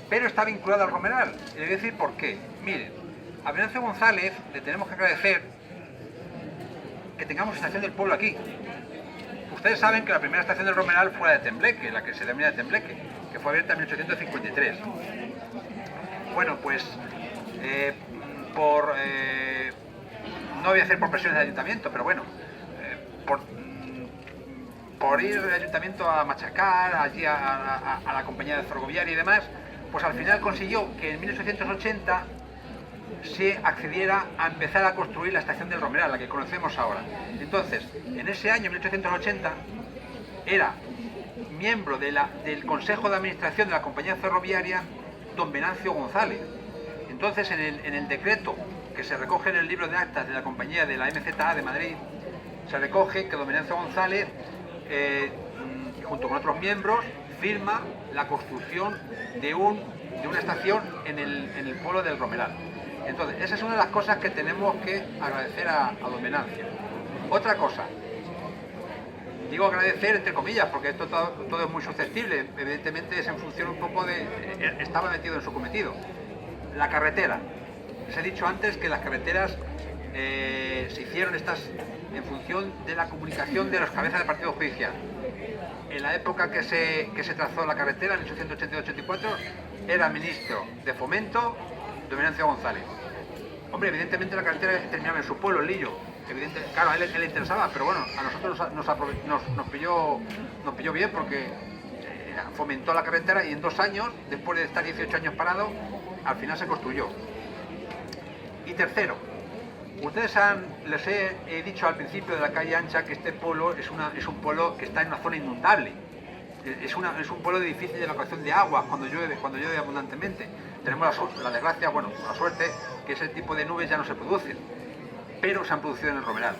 Pero está vinculado al Romeral. Y les voy a decir por qué. Miren, a Venancio González le tenemos que agradecer que tengamos estación del pueblo aquí. Ustedes saben que la primera estación del Romeral fue la de Tembleque, la que se denomina de Tembleque, que fue abierta en 1853. Bueno, pues no voy a hacer por presiones del ayuntamiento, pero bueno, por ir del ayuntamiento a machacar allí a la compañía de ferroviaria y demás, pues al final consiguió que en 1880 se accediera a empezar a construir la estación del Romeral, la que conocemos ahora. Entonces, en ese año, 1880, era miembro del Consejo de Administración de la compañía ferroviaria don Venancio González. Entonces, en el decreto que se recoge en el libro de actas de la compañía de la MZA de Madrid, se recoge que don Venancio González, junto con otros miembros, firma la construcción de una estación en el pueblo del Romeral. Entonces, esa es una de las cosas que tenemos que agradecer a don Venancio. Otra cosa, digo agradecer entre comillas, porque esto todo es muy susceptible, evidentemente es en función un poco estaba metido en su cometido. La carretera. Les he dicho antes que las carreteras se hicieron en función de la comunicación de los cabezas del partido judicial. En la época que se trazó la carretera, en 1882-84, era ministro de Fomento don Venancio González. Hombre, evidentemente la carretera terminaba en su pueblo, en Lillo. Claro, a él le interesaba, pero bueno, a nosotros nos pilló bien porque fomentó la carretera y en 2 años, después de estar 18 años parado, al final se construyó. Y tercero, les he dicho al principio de la calle ancha que este pueblo es un pueblo que está en una zona inundable. Es un pueblo de difícil evacuación de agua cuando llueve abundantemente. Tenemos la desgracia, bueno, la suerte, que ese tipo de nubes ya no se producen, pero se han producido en el Romeral.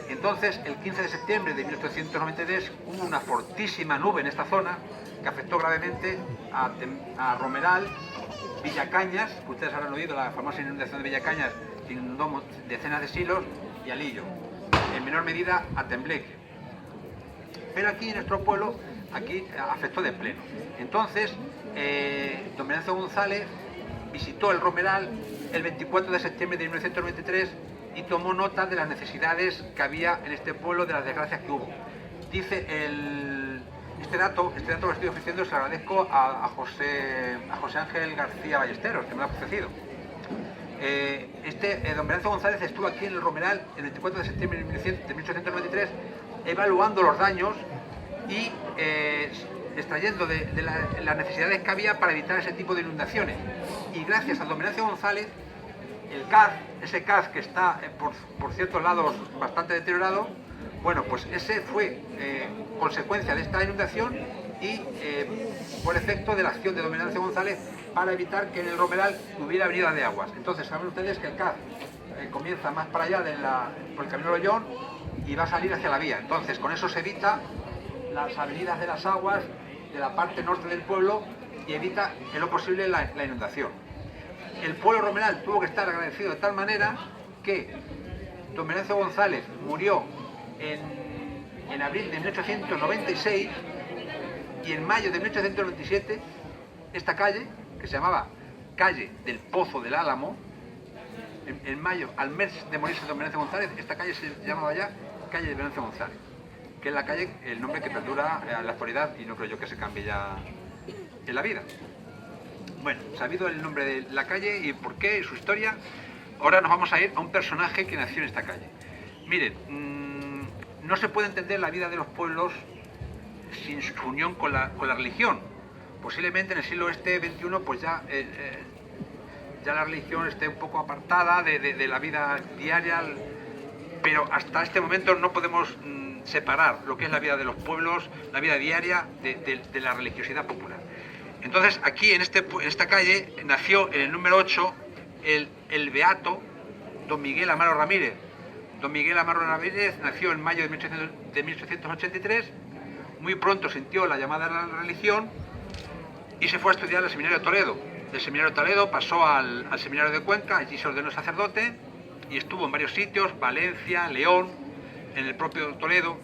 Entonces, el 15 de septiembre de 1893 hubo una fortísima nube en esta zona que afectó gravemente a Romeral, Villacañas, que ustedes habrán oído, la famosa inundación de Villacañas, que inundó decenas de silos, y a Lillo, en menor medida a Tembleque. Pero aquí en nuestro pueblo, aquí afectó de pleno. Entonces, don Venancio González visitó el Romeral el 24 de septiembre de 1993 y tomó nota de las necesidades que había en este pueblo, de las desgracias que hubo. Dice este dato que estoy ofreciendo, se lo agradezco a José Ángel García Ballesteros, que me lo ha ofrecido. Don Venancio González estuvo aquí en el Romeral el 24 de septiembre de 1893 evaluando los daños y extrayendo de las necesidades que había para evitar ese tipo de inundaciones. Y gracias a don Venancio González, el CAZ, ese CAZ que está por ciertos lados bastante deteriorado, bueno, pues ese fue consecuencia de esta inundación y por efecto de la acción de don Venancio González para evitar que en el Romeral hubiera avenida de aguas. Entonces saben ustedes que el CAZ comienza más para allá por el camino de Ollón y va a salir hacia la vía. Entonces con eso se evita las avenidas de las aguas de la parte norte del pueblo y evita en lo posible la inundación. El pueblo Romeral tuvo que estar agradecido de tal manera que don Venancio González murió en abril de 1896 y en mayo de 1897 esta calle, que se llamaba Calle del Pozo del Álamo, en mayo, al mes de morirse don Venancio González, esta calle se llamaba ya Calle de Venancio González, que es la calle, el nombre que perdura en la actualidad y no creo yo que se cambie ya en la vida. Bueno, sabido el nombre de la calle y por qué, y su historia, ahora nos vamos a ir a un personaje que nació en esta calle. Miren, no se puede entender la vida de los pueblos sin su unión con la religión. Posiblemente en el siglo XXI pues ya la religión esté un poco apartada de la vida diaria, pero hasta este momento no podemos separar lo que es la vida de los pueblos, la vida diaria, de la religiosidad popular. Entonces aquí en esta calle nació en el número 8 el beato don Miguel Amaro Ramírez. Don Miguel Amaro Ramírez nació en mayo de 1883, muy pronto sintió la llamada de la religión y se fue a estudiar al Seminario de Toledo. Del Seminario de Toledo pasó al Seminario de Cuenca, allí se ordenó sacerdote y estuvo en varios sitios, Valencia, León, en el propio Toledo.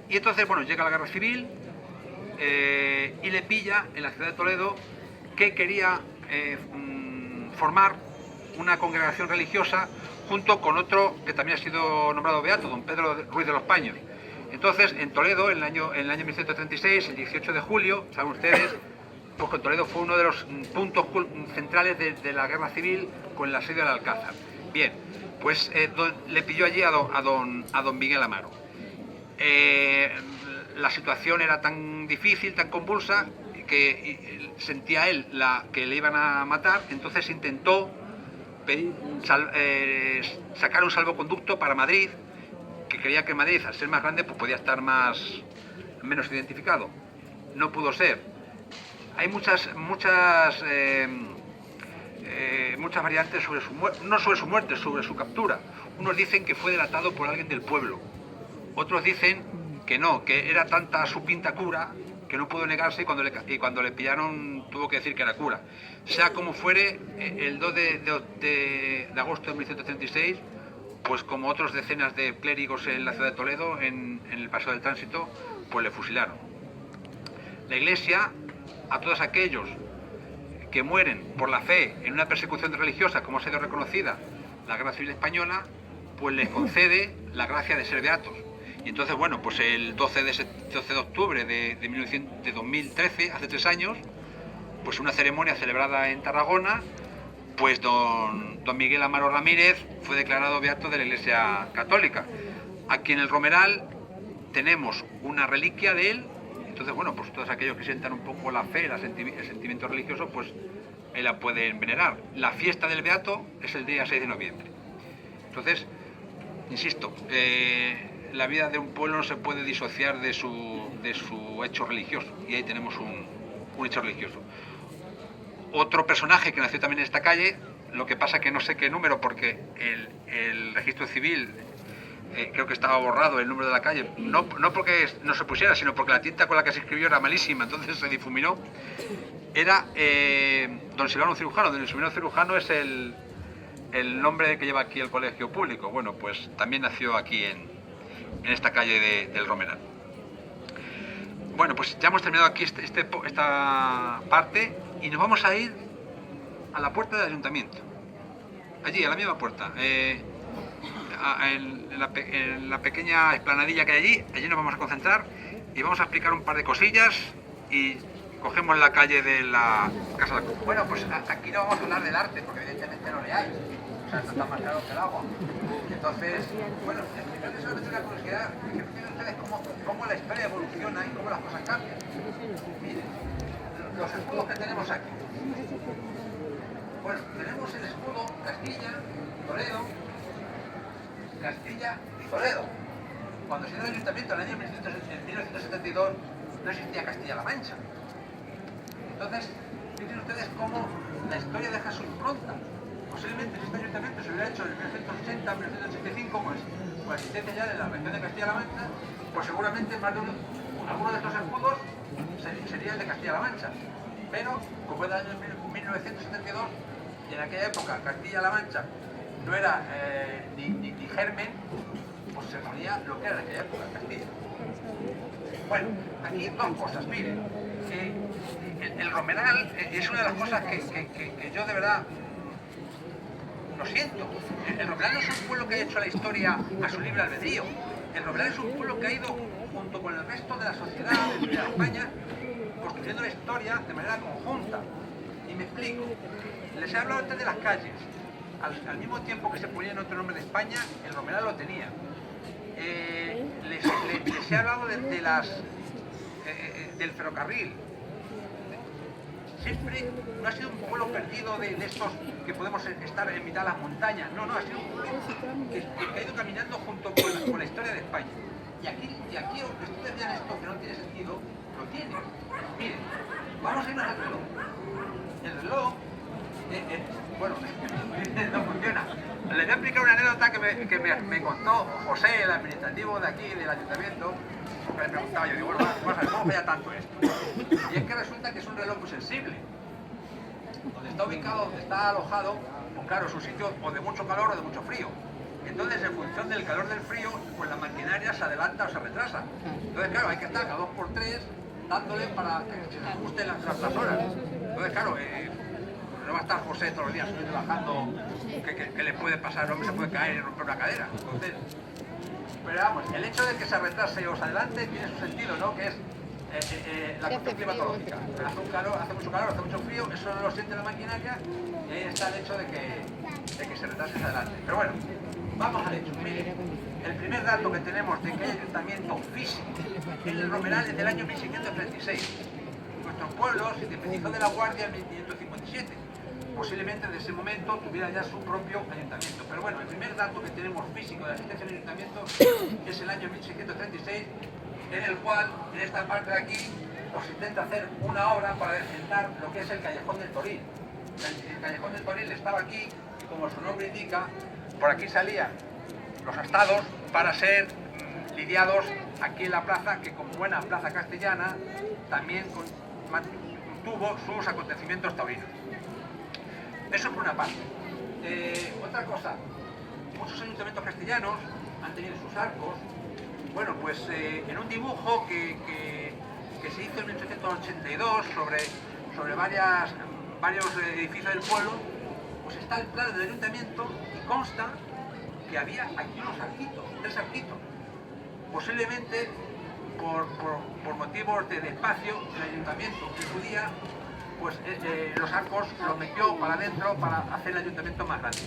Y entonces, bueno, llega la Guerra Civil y le pilla en la ciudad de Toledo que quería formar una congregación religiosa junto con otro que también ha sido nombrado beato, don Pedro Ruiz de los Paños. Entonces, en Toledo, en el año 1136, el 18 de julio, saben ustedes, pues que Toledo fue uno de los puntos centrales de la Guerra Civil con el asedio del Alcázar. Bien, pues le pilló allí a don Miguel Amaro. La situación era tan difícil, tan convulsa, que sentía él que le iban a matar, entonces intentó sacar un salvoconducto para Madrid, que creía que Madrid, al ser más grande, pues podía estar menos identificado. No pudo ser. Hay muchas variantes sobre su muerte, no sobre su muerte, sobre su captura. Unos dicen que fue delatado por alguien del pueblo, otros dicen que no, que era tanta su pinta cura que no pudo negarse y cuando le pillaron tuvo que decir que era cura. Sea como fuere, el 2 de agosto de 1136, pues como otros decenas de clérigos en la ciudad de Toledo, en el Paseo del Tránsito, pues le fusilaron. La Iglesia, a todos aquellos que mueren por la fe en una persecución religiosa, como ha sido reconocida la Guerra Civil Española, pues les concede la gracia de ser beatos. Y entonces, bueno, pues el 12 de octubre de 2013, hace 3 años, pues una ceremonia celebrada en Tarragona, pues don Miguel Amaro Ramírez fue declarado beato de la Iglesia Católica. Aquí en el Romeral tenemos una reliquia de él. Entonces, bueno, pues todos aquellos que sientan un poco la fe, el sentimiento religioso, pues la pueden venerar. La fiesta del beato es el día 6 de noviembre. Entonces, insisto, la vida de un pueblo no se puede disociar de su hecho religioso, y ahí tenemos un hecho religioso. Otro personaje que nació también en esta calle, lo que pasa que no sé qué número, porque el registro civil creo que estaba borrado el número de la calle, no porque no se pusiera, sino porque la tinta con la que se escribió era malísima, entonces se difuminó. Era don Silvano Cirujano. Don Silvano Cirujano es el nombre que lleva aquí el colegio público. Bueno, pues también nació aquí en esta calle del Romeral. Bueno, pues ya hemos terminado aquí esta parte y nos vamos a ir a la puerta del ayuntamiento. Allí, a la misma puerta. En la pequeña explanadilla que hay allí nos vamos a concentrar y vamos a explicar un par de cosillas y cogemos la calle de la Casa de la Cruz. Bueno, pues aquí no vamos a hablar del arte, porque evidentemente no leáis, o sea, está más claro que el agua. Entonces, bueno, explicarles solamente una curiosidad, que fíjense ustedes cómo la historia evoluciona y cómo las cosas cambian. Miren, los escudos que tenemos aquí. Bueno, tenemos el escudo Castilla, Toledo, Castilla y Toledo. Cuando se dio el ayuntamiento en el año 1972 no existía Castilla-La Mancha. Entonces, fíjense ustedes cómo la historia deja su impronta. Posiblemente si este ayuntamiento se hubiera hecho en 1980, 1985, pues con la existencia ya de la región de Castilla-La Mancha, pues seguramente más de alguno de estos escudos sería el de Castilla-La Mancha. Pero, como era el año 1972, y en aquella época Castilla-La Mancha no era ni germen, pues se ponía lo que era en aquella época Castilla. Bueno, aquí dos cosas, miren. El Romeral es una de las cosas que yo de verdad lo siento. El Romeral no es un pueblo que haya hecho la historia a su libre albedrío. El Romeral es un pueblo que ha ido junto con el resto de la sociedad de España construyendo la historia de manera conjunta. Y me explico. Les he hablado antes de las calles. Al mismo tiempo que se ponían otro nombre de España, el Romeral lo tenía. Les he hablado del ferrocarril. Siempre no ha sido un pueblo perdido de estos que podemos estar en mitad de las montañas. No, ha sido un pueblo que ha ido caminando junto con la historia de España. Y aquí aunque ustedes vean esto que no tiene sentido, lo tiene. Miren, vamos a irnos al reloj. El reloj Bueno, no funciona. Les voy a explicar una anécdota que me contó José, el administrativo de aquí, del ayuntamiento, porque le preguntaba, yo digo, bueno, vamos a ver, ¿cómo falla tanto esto? Y es que resulta que es un reloj muy sensible. Donde está ubicado, donde está alojado, pues claro, es un sitio o de mucho calor o de mucho frío. Entonces, en función del calor del frío, pues la maquinaria se adelanta o se retrasa. Entonces, claro, hay que estar cada 2x3 dándole para que se ajusten las horas. Entonces, claro, no va a estar José todos los días subiendo y bajando, que le puede pasar, el hombre se puede caer y romper una cadera. Entonces, pero vamos, el hecho de que se retrase o se adelante tiene su sentido, ¿no? Que es la cuestión climatológica. Hace un calor, hace mucho calor, hace mucho frío, eso no lo siente la maquinaria y ahí está el hecho de que se retrase y se adelante. Pero bueno, vamos al hecho. Mire, el primer dato que tenemos de que hay ayuntamiento físico en el Romeral es del año 1636. Nuestro pueblo se independizó de la Guardia en 1557. Posiblemente desde ese momento tuviera ya su propio ayuntamiento. Pero bueno, el primer dato que tenemos físico de la existencia del ayuntamiento es el año 1636, en el cual, en esta parte de aquí, os intenta hacer una obra para decentar lo que es el Callejón del Toril. El Callejón del Toril estaba aquí, y como su nombre indica, por aquí salían los astados para ser lidiados aquí en la plaza, que como buena plaza castellana, también tuvo sus acontecimientos taurinos. Eso por una parte. Otra cosa, muchos ayuntamientos castellanos han tenido sus arcos. Bueno, pues en un dibujo que se hizo en 1882 sobre varios edificios del pueblo, pues está el plano del ayuntamiento y consta que había aquí unos arquitos, 3 arquitos. Posiblemente por motivos de espacio, el ayuntamiento en su día, pues los arcos los metió para adentro para hacer el ayuntamiento más grande.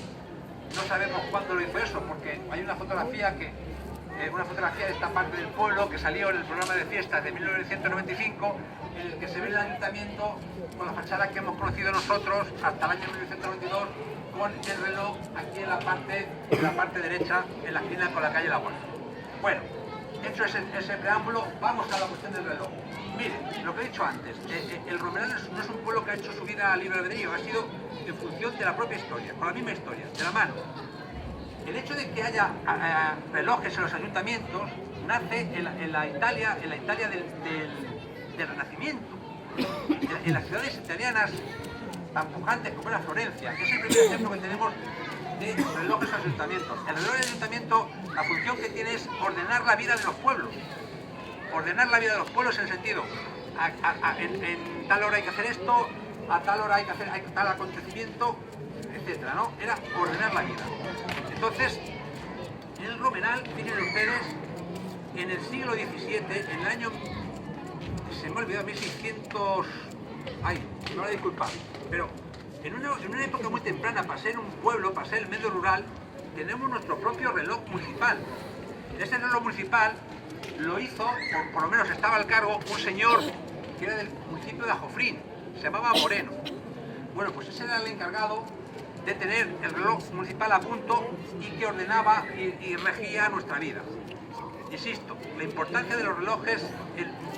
No sabemos cuándo lo hizo eso, porque hay una fotografía de esta parte del pueblo que salió en el programa de fiestas de 1995, en el que se ve el ayuntamiento con la fachada que hemos conocido nosotros hasta el año 1992, con el reloj aquí en la parte derecha, en la esquina con la calle La Guardia. Bueno, hecho ese preámbulo, vamos a la cuestión del reloj. Miren, lo que he dicho antes, el Romeral no es un pueblo que ha hecho su vida a libre albedrío, ha sido en función de la propia historia, con la misma historia, de la mano. El hecho de que haya relojes en los ayuntamientos nace en la Italia del Renacimiento, en las ciudades italianas tan pujantes como era Florencia. Es el primer ejemplo que tenemos de relojes en los ayuntamientos. El reloj del ayuntamiento, la función que tiene es ordenar la vida de los pueblos. Ordenar la vida de los pueblos en el sentido, en tal hora hay que hacer esto, a tal hora hay que hacer tal acontecimiento, etcétera, ¿no? Era ordenar la vida. Entonces, en el Romeral, fíjense ustedes, en el siglo XVII, en el año, se me ha olvidado, 1600, ay, me voy a disculpar, pero en una época muy temprana, para ser un pueblo, para ser el medio rural, tenemos nuestro propio reloj municipal. Este reloj municipal lo hizo, por lo menos estaba al cargo, un señor que era del municipio de Ajofrín, se llamaba Moreno. Bueno, pues ese era el encargado de tener el reloj municipal a punto y que ordenaba y regía nuestra vida. Insisto, la importancia de los relojes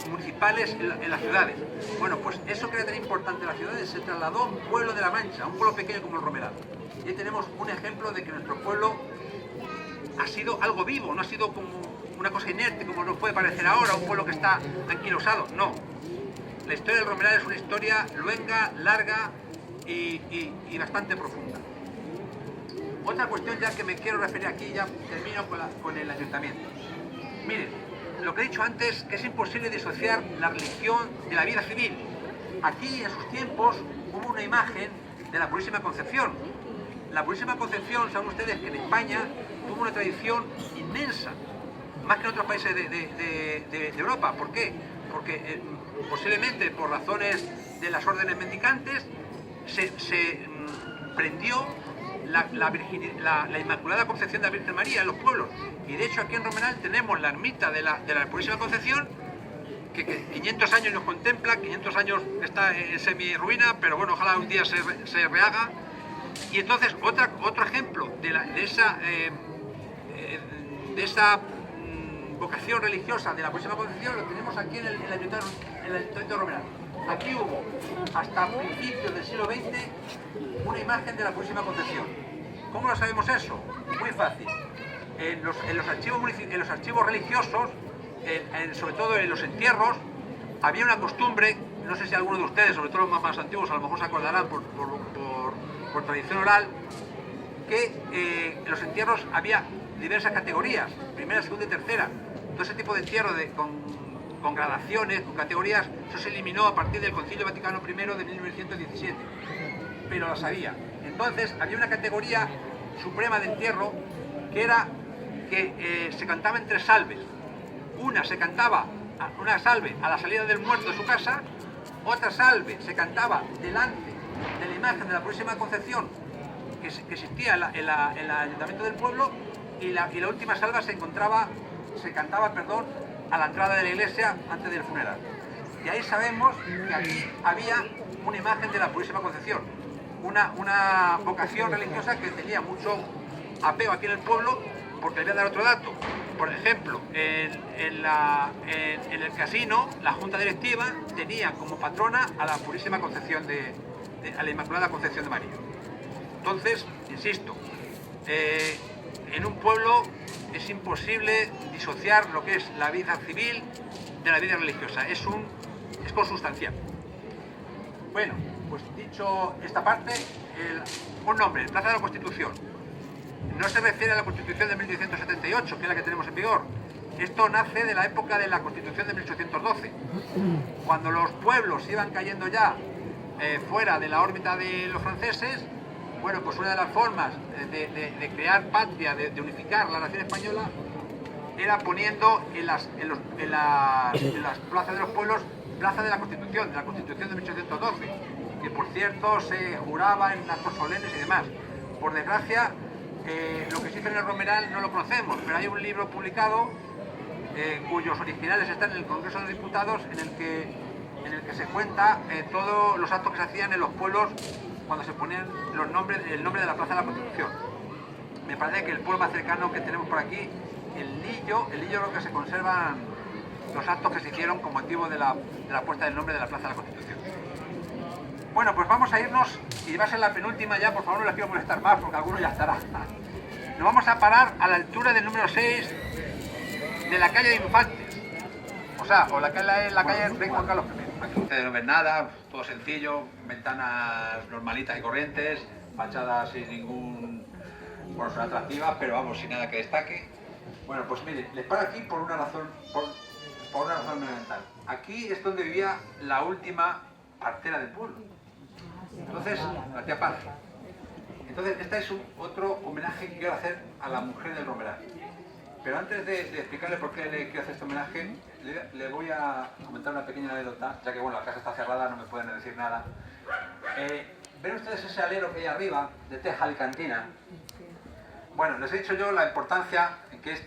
municipales en las ciudades. Bueno, pues eso que era tan importante en las ciudades se trasladó a un pueblo de La Mancha, a un pueblo pequeño como el Romeral. Y ahí tenemos un ejemplo de que nuestro pueblo ha sido algo vivo, no ha sido como una cosa inerte, como nos puede parecer ahora, un pueblo que está anquilosado. No. La historia del Romeral es una historia luenga, larga y bastante profunda. Otra cuestión ya que me quiero referir aquí, ya termino con el ayuntamiento. Miren, lo que he dicho antes, que es imposible disociar la religión de la vida civil. Aquí, en sus tiempos, hubo una imagen de la Purísima Concepción. La Purísima Concepción, saben ustedes que en España tuvo una tradición inmensa, más que en otros países de Europa. ¿Por qué? Porque posiblemente por razones de las órdenes mendicantes se prendió la Inmaculada Concepción de la Virgen María en los pueblos. Y de hecho aquí en Romeral tenemos la ermita de la Purísima Concepción, que 500 años nos contempla, 500 años está en semi-ruina, pero bueno, ojalá un día se rehaga. Y entonces otro ejemplo de esa vocación religiosa de la Purísima Concepción lo tenemos aquí en el Ayuntamiento de Romeral. aquí hubo, hasta principios del siglo XX, una imagen de la Purísima Concepción. ¿Cómo lo sabemos eso? Muy fácil. En los archivos religiosos, sobre todo en los entierros, había una costumbre, no sé si alguno de ustedes, sobre todo los más antiguos, a lo mejor se acordarán por tradición oral, que en los entierros había diversas categorías, primera, segunda y tercera. Todo ese tipo de entierro con gradaciones, con categorías, eso se eliminó a partir del Concilio Vaticano I de 1917, pero las había. Entonces había una categoría suprema de entierro que era que se cantaba en 3 salves. Una se cantaba, una salve a la salida del muerto de su casa, otra salve se cantaba delante de la imagen de la Purísima Concepción que existía en el ayuntamiento del pueblo, y la última salva se cantaba a la entrada de la iglesia antes del funeral. Y ahí sabemos que aquí había una imagen de la Purísima Concepción, una vocación religiosa que tenía mucho apego aquí en el pueblo, porque les voy a dar otro dato. Por ejemplo, en el casino, la junta directiva tenía como patrona a la Purísima Concepción a la Inmaculada Concepción de María. Entonces, insisto, en un pueblo es imposible disociar lo que es la vida civil de la vida religiosa, es consustancial. Bueno, pues dicho esta parte, un nombre, Plaza de la Constitución. No se refiere a la Constitución de 1878, que es la que tenemos en vigor. Esto nace de la época de la Constitución de 1812, cuando los pueblos iban cayendo ya fuera de la órbita de los franceses. Bueno, pues una de las formas de crear patria, de unificar la nación española, era poniendo en las plazas de los pueblos Plaza de la Constitución de 1812, que por cierto se juraba en actos solemnes y demás. Por desgracia, lo que se hizo en el Romeral no lo conocemos, pero hay un libro publicado cuyos originales están en el Congreso de los Diputados, en el que se cuenta todos los actos que se hacían en los pueblos cuando se ponían el nombre de la Plaza de la Constitución. Me parece que el pueblo más cercano que tenemos por aquí, el Lillo creo que se conservan los actos que se hicieron con motivo de la puesta del nombre de la Plaza de la Constitución. Bueno, pues vamos a irnos, y va a ser la penúltima ya, por favor no les quiero molestar más porque alguno ya estará. Nos vamos a parar a la altura del número 6 de la calle de Infantes, o la calle Rey Juan Carlos I. Aquí ustedes no ven nada, todo sencillo, ventanas normalitas y corrientes, fachadas sin ningún... Bueno, son atractivas, pero vamos, sin nada que destaque. Bueno, pues miren, les paro aquí por una razón fundamental. Aquí es donde vivía la última partera del pueblo. Entonces, la tía Paz. Entonces, este es otro homenaje que quiero hacer a la mujer del Romeral. Pero antes de explicarle por qué le quiero hacer este homenaje, le voy a comentar una pequeña anécdota, ya que bueno, la casa está cerrada, no me pueden decir nada. ¿Ven ustedes ese alero que hay arriba, de teja alicantina? Bueno, les he dicho yo la importancia que es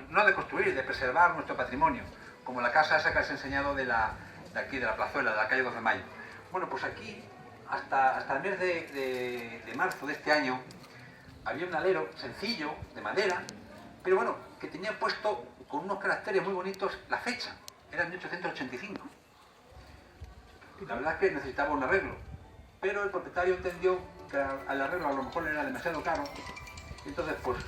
no de construir, de preservar nuestro patrimonio, como la casa esa que les he enseñado de aquí, de la plazuela, de la calle 12 de Mayo. Bueno, pues aquí, hasta el mes de marzo de este año, había un alero sencillo, de madera, pero bueno, que tenía puesto con unos caracteres muy bonitos la fecha, era 1885. La verdad es que necesitaba un arreglo, pero el propietario entendió que al arreglo a lo mejor era demasiado caro, y entonces pues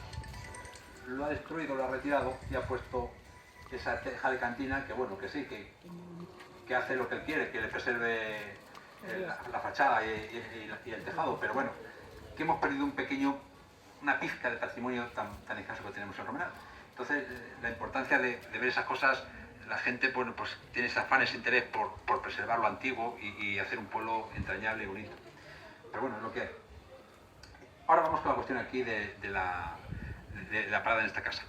lo ha destruido, lo ha retirado y ha puesto esa teja de cantina que bueno, que sí, que hace lo que él quiere, que le preserve la fachada y el tejado, pero bueno, que hemos perdido una pizca de patrimonio tan escaso que tenemos en Romeral. Entonces, la importancia de ver esas cosas, la gente bueno, pues tiene ese afán, ese interés por preservar lo antiguo y hacer un pueblo entrañable y bonito. Pero bueno, es lo que hay. Ahora vamos con la cuestión aquí de la parada en esta casa.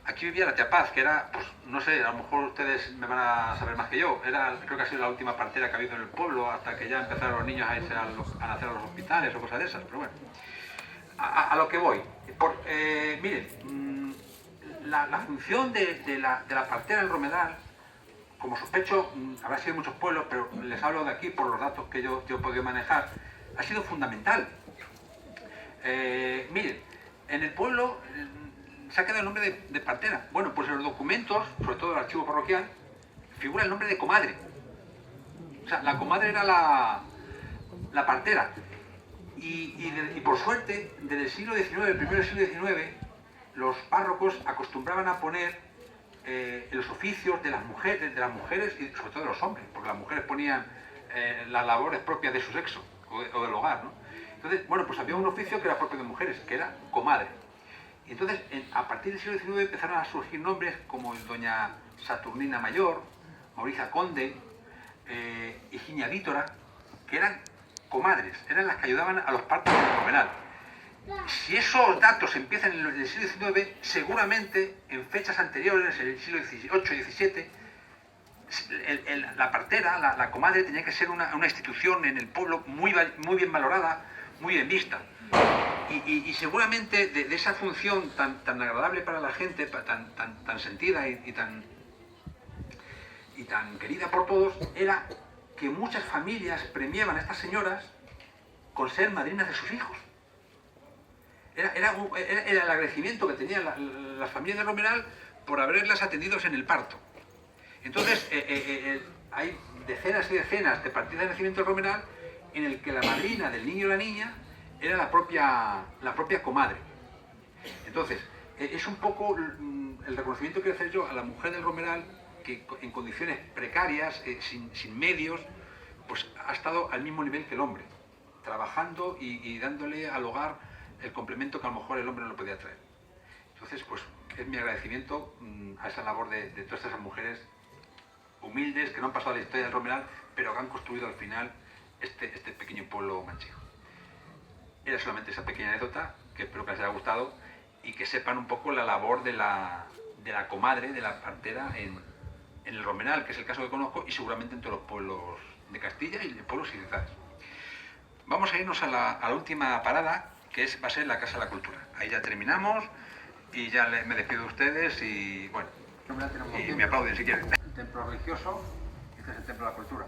Aquí vivía la tía Paz, que era, pues no sé, a lo mejor ustedes me van a saber más que yo, creo que ha sido la última partera que ha habido en el pueblo, hasta que ya empezaron los niños a irse a nacer a los hospitales o cosas de esas, pero bueno. A lo que voy. Miren, la función de la partera del Romeral, como sospecho, habrá sido en muchos pueblos, pero les hablo de aquí por los datos que yo he podido manejar, ha sido fundamental. Miren, en el pueblo se ha quedado el nombre de partera. Bueno, pues en los documentos, sobre todo el archivo parroquial, figura el nombre de comadre. O sea, la comadre era la partera. Y por suerte, desde el siglo XIX, el primer siglo XIX, los párrocos acostumbraban a poner los oficios de las mujeres y sobre todo de los hombres, porque las mujeres ponían las labores propias de su sexo o del hogar, ¿no? Entonces, bueno, pues había un oficio que era propio de mujeres, que era comadre. Y entonces, a partir del siglo XIX empezaron a surgir nombres como doña Saturnina Mayor, Mauricia Conde, Higinia Vítora, que eran comadres, eran las que ayudaban a los partos del Romeral. Si esos datos empiezan en el siglo XIX, seguramente en fechas anteriores, en el siglo XVIII y XVII, la partera, la comadre, tenía que ser una institución en el pueblo muy bien valorada, muy bien vista. Y seguramente de esa función tan agradable para la gente, tan sentida y tan querida por todos, era que muchas familias premiaban a estas señoras con ser madrinas de sus hijos. Era el agradecimiento que tenían las familias de Romeral por haberlas atendidos en el parto. Entonces, hay decenas y decenas de partidas de nacimiento de Romeral en el que la madrina del niño o la niña era la propia comadre. Entonces, es un poco el reconocimiento que quiero hacer yo a la mujer del Romeral, que en condiciones precarias, sin medios, pues ha estado al mismo nivel que el hombre, trabajando y dándole al hogar el complemento que a lo mejor el hombre no lo podía traer. Entonces, pues es mi agradecimiento a esa labor de todas esas mujeres humildes que no han pasado a la historia del Romeral, pero que han construido al final este pequeño pueblo manchego. Era solamente esa pequeña anécdota, que espero que les haya gustado y que sepan un poco la labor de la comadre, de la partera en el Romeral, que es el caso que conozco, y seguramente en todos los pueblos de Castilla y de pueblos y ciudades. Vamos a irnos a la última parada, que va a ser la Casa de la Cultura. Ahí ya terminamos y ya me despido de ustedes y bueno, y me aplauden si quieren. El templo religioso, este es el templo de la cultura.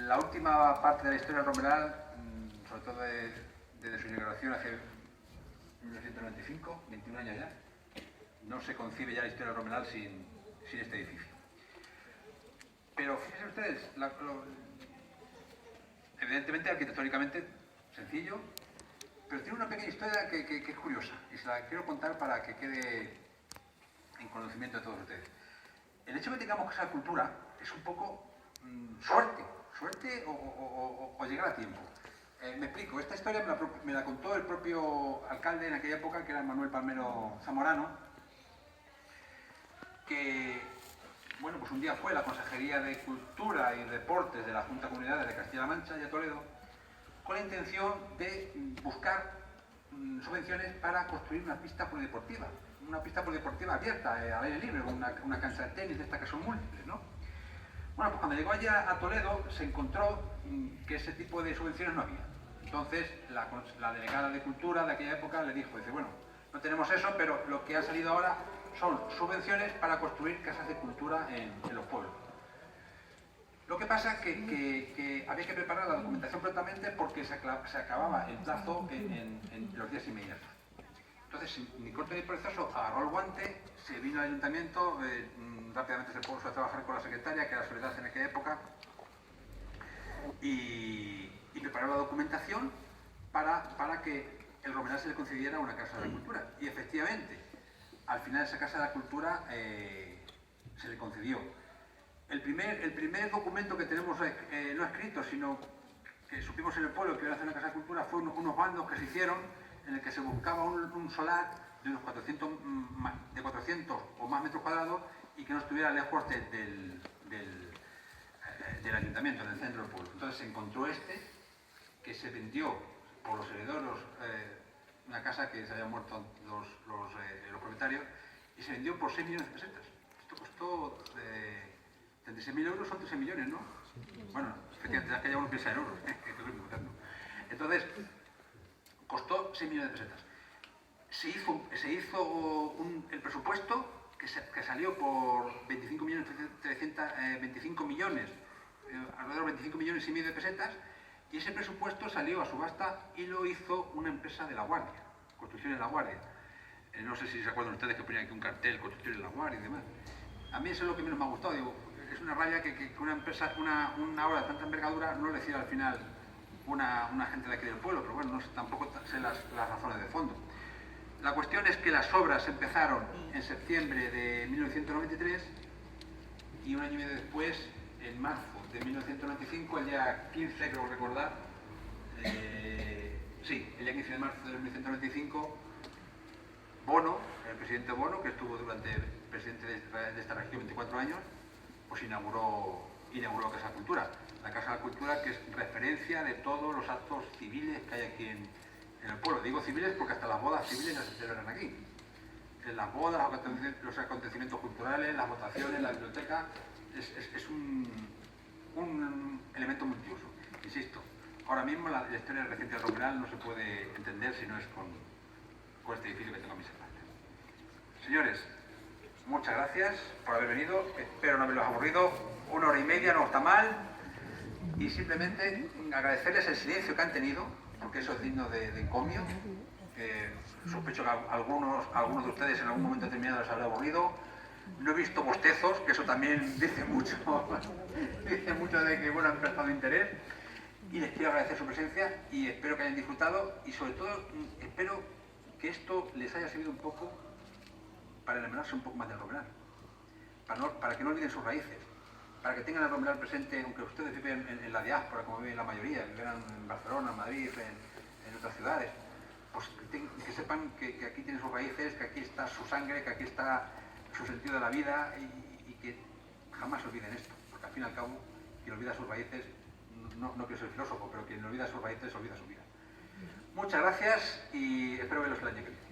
La última parte de la historia del Romeral, sobre todo desde su inauguración hace 1995, 21 años ya, no se concibe ya la historia del Romeral sin este edificio. Pero fíjense ustedes, evidentemente arquitectónicamente sencillo, pero tiene una pequeña historia que es curiosa y se la quiero contar para que quede en conocimiento de todos ustedes. El hecho de que tengamos Casa de Cultura es un poco suerte o llegar a tiempo. Me explico, esta historia me la contó el propio alcalde en aquella época, que era Manuel Palmero Zamorano, que, bueno, pues un día fue a la Consejería de Cultura y Deportes de la Junta de Comunidades de Castilla-La Mancha y a Toledo, con la intención de buscar subvenciones para construir una pista polideportiva abierta, al aire libre, una cancha de tenis de estas que son múltiples, ¿no? Bueno, pues cuando llegó allá a Toledo se encontró que ese tipo de subvenciones no había. Entonces la delegada de Cultura de aquella época le dice, bueno, no tenemos eso, pero lo que ha salido ahora son subvenciones para construir casas de cultura en los pueblos. Lo que pasa es que había que preparar la documentación prontamente porque se acababa el plazo en los días inmediatos. Entonces, sin corte ni perezoso, agarró el guante, se vino al ayuntamiento, rápidamente se puso a trabajar con la secretaria, que era Soledad en aquella época, y preparó la documentación para que el Romeral se le concediera una Casa de la Cultura. Y efectivamente, al final esa Casa de la Cultura se le concedió. El primer documento que tenemos no escrito, sino que supimos en el pueblo que iba a hacer una Casa de Cultura, fue unos bandos que se hicieron en el que se buscaba un solar de unos 400 o más metros cuadrados y que no estuviera lejos del ayuntamiento, del centro del pueblo. Entonces se encontró que se vendió por los herederos, una casa que se habían muerto los propietarios, y se vendió por 6 millones de pesetas. Esto costó 36.000 euros, son 13 millones, ¿no? Bueno, efectivamente, es que ya uno piensa en euros, entonces, costó 6 millones de pesetas. Se hizo el presupuesto que salió por 25 millones, alrededor de 25 millones y medio de pesetas, y ese presupuesto salió a subasta y lo hizo una empresa de La Guardia, Construcciones La Guardia. No sé si se acuerdan ustedes que ponían aquí un cartel, Construcciones La Guardia y demás. A mí eso es lo que menos me ha gustado. Digo, es una rabia que una empresa, una obra de tanta envergadura no le decida al final una gente de aquí del pueblo, pero bueno, tampoco sé las razones de fondo. La cuestión es que las obras empezaron en septiembre de 1993 y un año y medio después, en marzo de 1995, el día 15, creo recordar, el día 15 de marzo de 1995, Bono, el presidente Bono, que estuvo durante presidente de esta región 24 años, pues inauguró Casa de la Cultura. La Casa de la Cultura, que es referencia de todos los actos civiles que hay aquí en el pueblo. Digo civiles porque hasta las bodas civiles ya se celebran aquí. En las bodas, los acontecimientos culturales, las votaciones, la biblioteca, es un elemento multiuso. Insisto, ahora mismo la historia reciente del Romeral no se puede entender si no es con este edificio que tengo a mis espaldas. Señores, muchas gracias por haber venido, espero no haberlos aburrido, 1 hora y media no está mal, y simplemente agradecerles el silencio que han tenido, porque eso es digno de encomio. Sospecho que algunos de ustedes en algún momento determinado les habrá aburrido. No he visto bostezos, que eso también dice mucho, dice mucho de que bueno, han prestado interés. Y les quiero agradecer su presencia y espero que hayan disfrutado y sobre todo espero que esto les haya servido un poco para enamorarse un poco más del Romeral, para que no olviden sus raíces, para que tengan el Romeral presente, aunque ustedes viven en la diáspora, como viven la mayoría, viven en Barcelona, en Madrid, en otras ciudades, pues que sepan que aquí tienen sus raíces, que aquí está su sangre, que aquí está su sentido de la vida y que jamás olviden esto, porque al fin y al cabo, quien olvida sus raíces, no quiero ser filósofo, pero quien olvida sus raíces olvida su vida. Muchas gracias y espero verlos el año que viene.